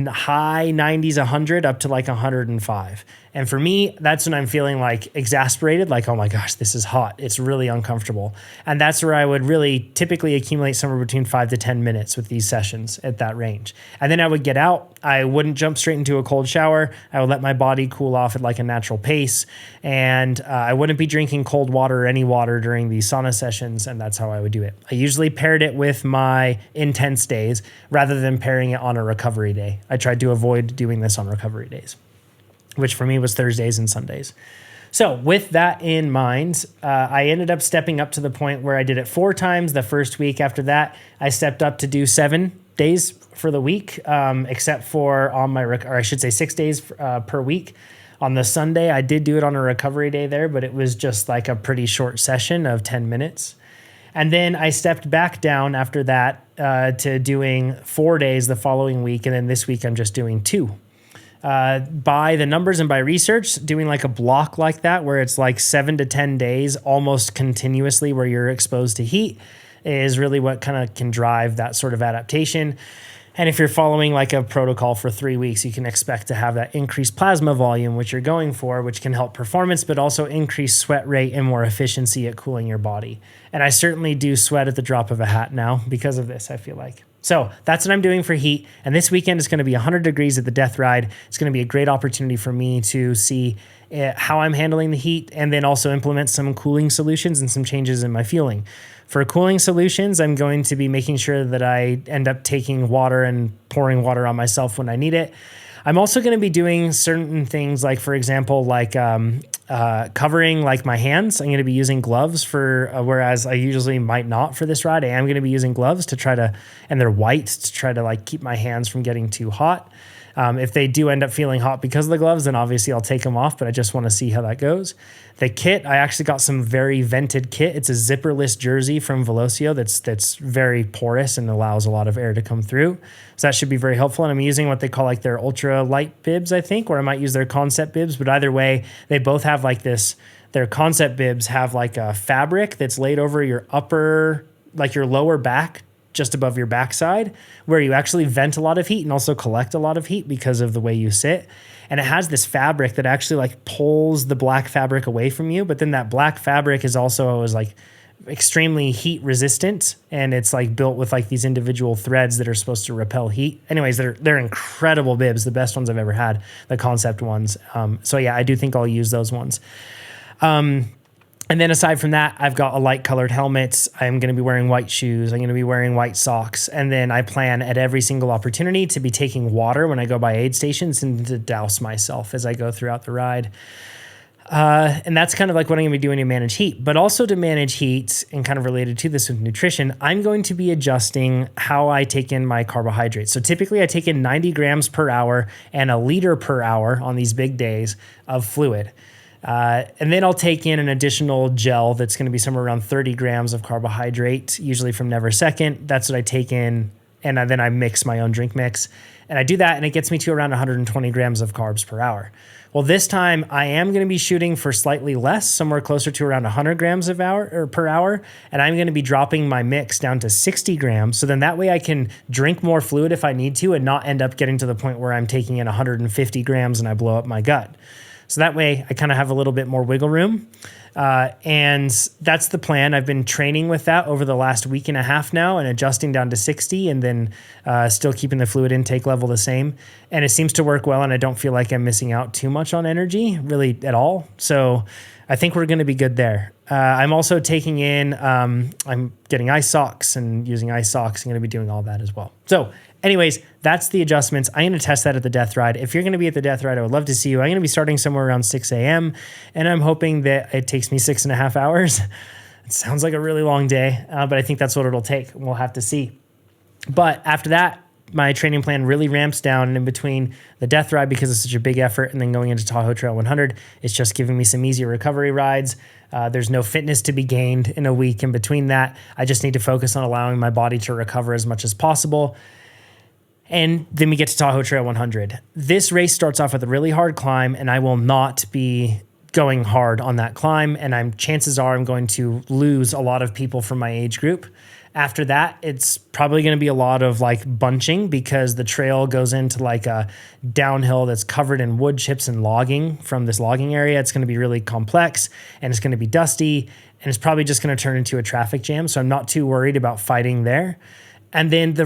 high 90s, 100 up to like 105. And for me, that's when I'm feeling like exasperated, like, oh my gosh, this is hot. It's really uncomfortable. And that's where I would really typically accumulate somewhere between 5 to 10 minutes with these sessions at that range. And then I would get out. I wouldn't jump straight into a cold shower. I would let my body cool off at like a natural pace. And I wouldn't be drinking cold water or any water during these sauna sessions. And that's how I would do it. I usually paired it with my intense days rather than pairing it on a recovery day. I tried to avoid doing this on recovery days, which for me was Thursdays and Sundays. So with that in mind, I ended up stepping up to the point where I did it 4 times the first week. After that, I stepped up to do 7 days for the week, except for on my, or I should say 6 days per week. On the Sunday, I did do it on a recovery day there, but it was just like a pretty short session of 10 minutes. And then I stepped back down after that to doing 4 days the following week. And then this week I'm just doing 2. By the numbers and by research, doing like a block like that, where it's like 7 to 10 days almost continuously where you're exposed to heat, is really what kind of can drive that sort of adaptation. And if you're following like a protocol for 3 weeks, you can expect to have that increased plasma volume, which you're going for, which can help performance, but also increase sweat rate and more efficiency at cooling your body. And I certainly do sweat at the drop of a hat now because of this, I feel like. So that's what I'm doing for heat. And this weekend is going to be 100 degrees at the Death Ride. It's going to be a great opportunity for me to see how I'm handling the heat and then also implement some cooling solutions and some changes in my fueling. For cooling solutions, I'm going to be making sure that I end up taking water and pouring water on myself when I need it. I'm also going to be doing certain things like, for example, like covering like my hands. I'm going to be using gloves for, whereas I usually might not for this ride. I am going to be using gloves to try to, and they're white, to try to like keep my hands from getting too hot. If they do end up feeling hot because of the gloves, then obviously I'll take them off, but I just want to see how that goes. The kit, I actually got some very vented kit. It's a zipperless jersey from Velocio that's very porous and allows a lot of air to come through. So that should be very helpful. And I'm using what they call like their ultra light bibs, I think, or I might use their concept bibs, but either way, they both have like this, their concept bibs have like a fabric that's laid over your upper, like your lower back, just above your backside, where you actually vent a lot of heat and also collect a lot of heat because of the way you sit. And it has this fabric that actually like pulls the black fabric away from you. But then that black fabric is also like extremely heat resistant. And it's like built with like these individual threads that are supposed to repel heat. Anyways, they're incredible bibs, the best ones I've ever had, the concept ones. So yeah, I do think I'll use those ones. And then aside from that, I've got a light colored helmet. I'm going to be wearing white shoes. I'm going to be wearing white socks. And then I plan at every single opportunity to be taking water when I go by aid stations and to douse myself as I go throughout the ride. And that's kind of like what I'm going to be doing to manage heat. But also to manage heat, and kind of related to this with nutrition, I'm going to be adjusting how I take in my carbohydrates. So typically I take in 90 grams per hour and a liter per hour on these big days of fluid. And then I'll take in an additional gel that's going to be somewhere around 30 grams of carbohydrate, usually from Never Second. That's what I take in. And then I mix my own drink mix. And I do that, and it gets me to around 120 grams of carbs per hour. Well, this time I am going to be shooting for slightly less, somewhere closer to around 100 grams of per hour. And I'm going to be dropping my mix down to 60 grams. So then that way I can drink more fluid if I need to and not end up getting to the point where I'm taking in 150 grams and I blow up my gut. So that way I kind of have a little bit more wiggle room. And that's the plan. I've been training with that over the last week and a half now and adjusting down to 60 and then still keeping the fluid intake level the same. And it seems to work well, and I don't feel like I'm missing out too much on energy really at all. So I think we're going to be good there. I'm also taking in, I'm getting ice socks and using ice socks. I'm going to be doing all that as well. So anyways, that's the adjustments. I'm going to test that at the Death Ride. If you're going to be at the Death Ride, I would love to see you. I'm going to be starting somewhere around 6 a.m. and I'm hoping that it takes me 6.5 hours. It sounds like a really long day, but I think that's what it'll take. We'll have to see. But after that, my training plan really ramps down, and in between the Death Ride, because it's such a big effort, and then going into Tahoe Trail 100, it's just giving me some easier recovery rides. There's no fitness to be gained in a week in between that. I just need to focus on allowing my body to recover as much as possible. And then we get to Tahoe Trail 100. This race starts off with a really hard climb, and I will not be going hard on that climb, and chances are I'm going to lose a lot of people from my age group. After that, it's probably going to be a lot of like bunching because the trail goes into like a downhill that's covered in wood chips and logging from this logging area. It's going to be really complex and it's going to be dusty, and it's probably just going to turn into a traffic jam. So I'm not too worried about fighting there. And then the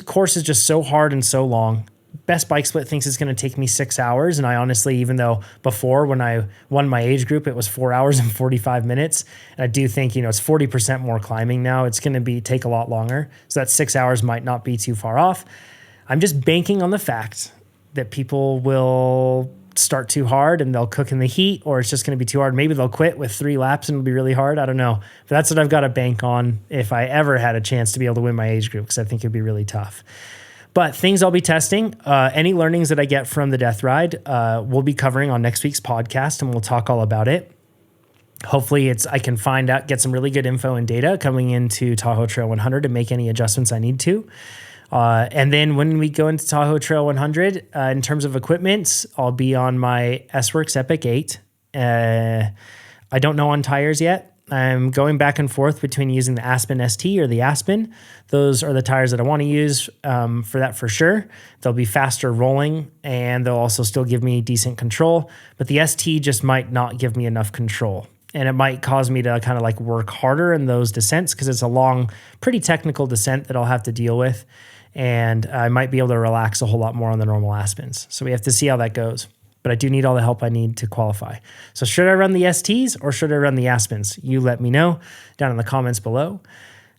course is just so hard and so long. Best Bike Split thinks it's going to take me 6 hours. And I honestly, even though before when I won my age group, it was 4 hours and 45 minutes. And I do think, it's 40% more climbing now. It's going to take a lot longer. So that 6 hours might not be too far off. I'm just banking on the fact that people will start too hard and they'll cook in the heat, or it's just going to be too hard. Maybe they'll quit with 3 laps and it'll be really hard. I don't know. But that's what I've got to bank on if I ever had a chance to be able to win my age group, because I think it'd be really tough. But things I'll be testing, any learnings that I get from the Death Ride, we'll be covering on next week's podcast, and we'll talk all about it. Hopefully I can get some really good info and data coming into Tahoe Trail 100 and make any adjustments I need to. And then when we go into Tahoe Trail 100, in terms of equipment, I'll be on my S-Works Epic 8. I don't know on tires yet. I'm going back and forth between using the Aspen ST or the Aspen. Those are the tires that I want to use for that for sure. They'll be faster rolling, and they'll also still give me decent control. But the ST just might not give me enough control. And it might cause me to kind of like work harder in those descents because it's a long, pretty technical descent that I'll have to deal with. And I might be able to relax a whole lot more on the normal Aspens. So we have to see how that goes. But I do need all the help I need to qualify. So should I run the STs or should I run the Aspens? You let me know down in the comments below.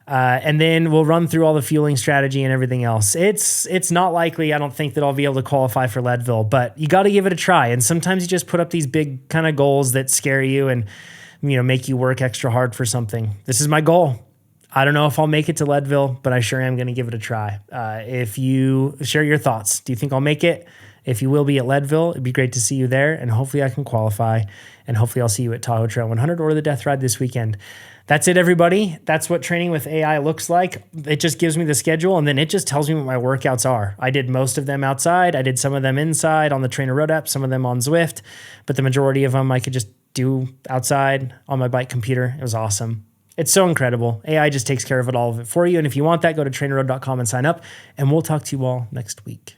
And then we'll run through all the fueling strategy and everything else. It's not likely, I don't think, that I'll be able to qualify for Leadville, but you got to give it a try. And sometimes you just put up these big kind of goals that scare you and make you work extra hard for something. This is my goal. I don't know if I'll make it to Leadville, but I sure am going to give it a try. If you share your thoughts, do you think I'll make it? If you will be at Leadville, it'd be great to see you there, and hopefully I can qualify, and hopefully I'll see you at Tahoe Trail 100 or the Death Ride this weekend. That's it, everybody. That's what training with AI looks like. It just gives me the schedule, and then it just tells me what my workouts are. I did most of them outside. I did some of them inside on the TrainerRoad app, some of them on Zwift, but the majority of them I could just do outside on my bike computer. It was awesome. It's so incredible. AI just takes care of all of it for you, and if you want that, go to TrainerRoad.com and sign up, and we'll talk to you all next week.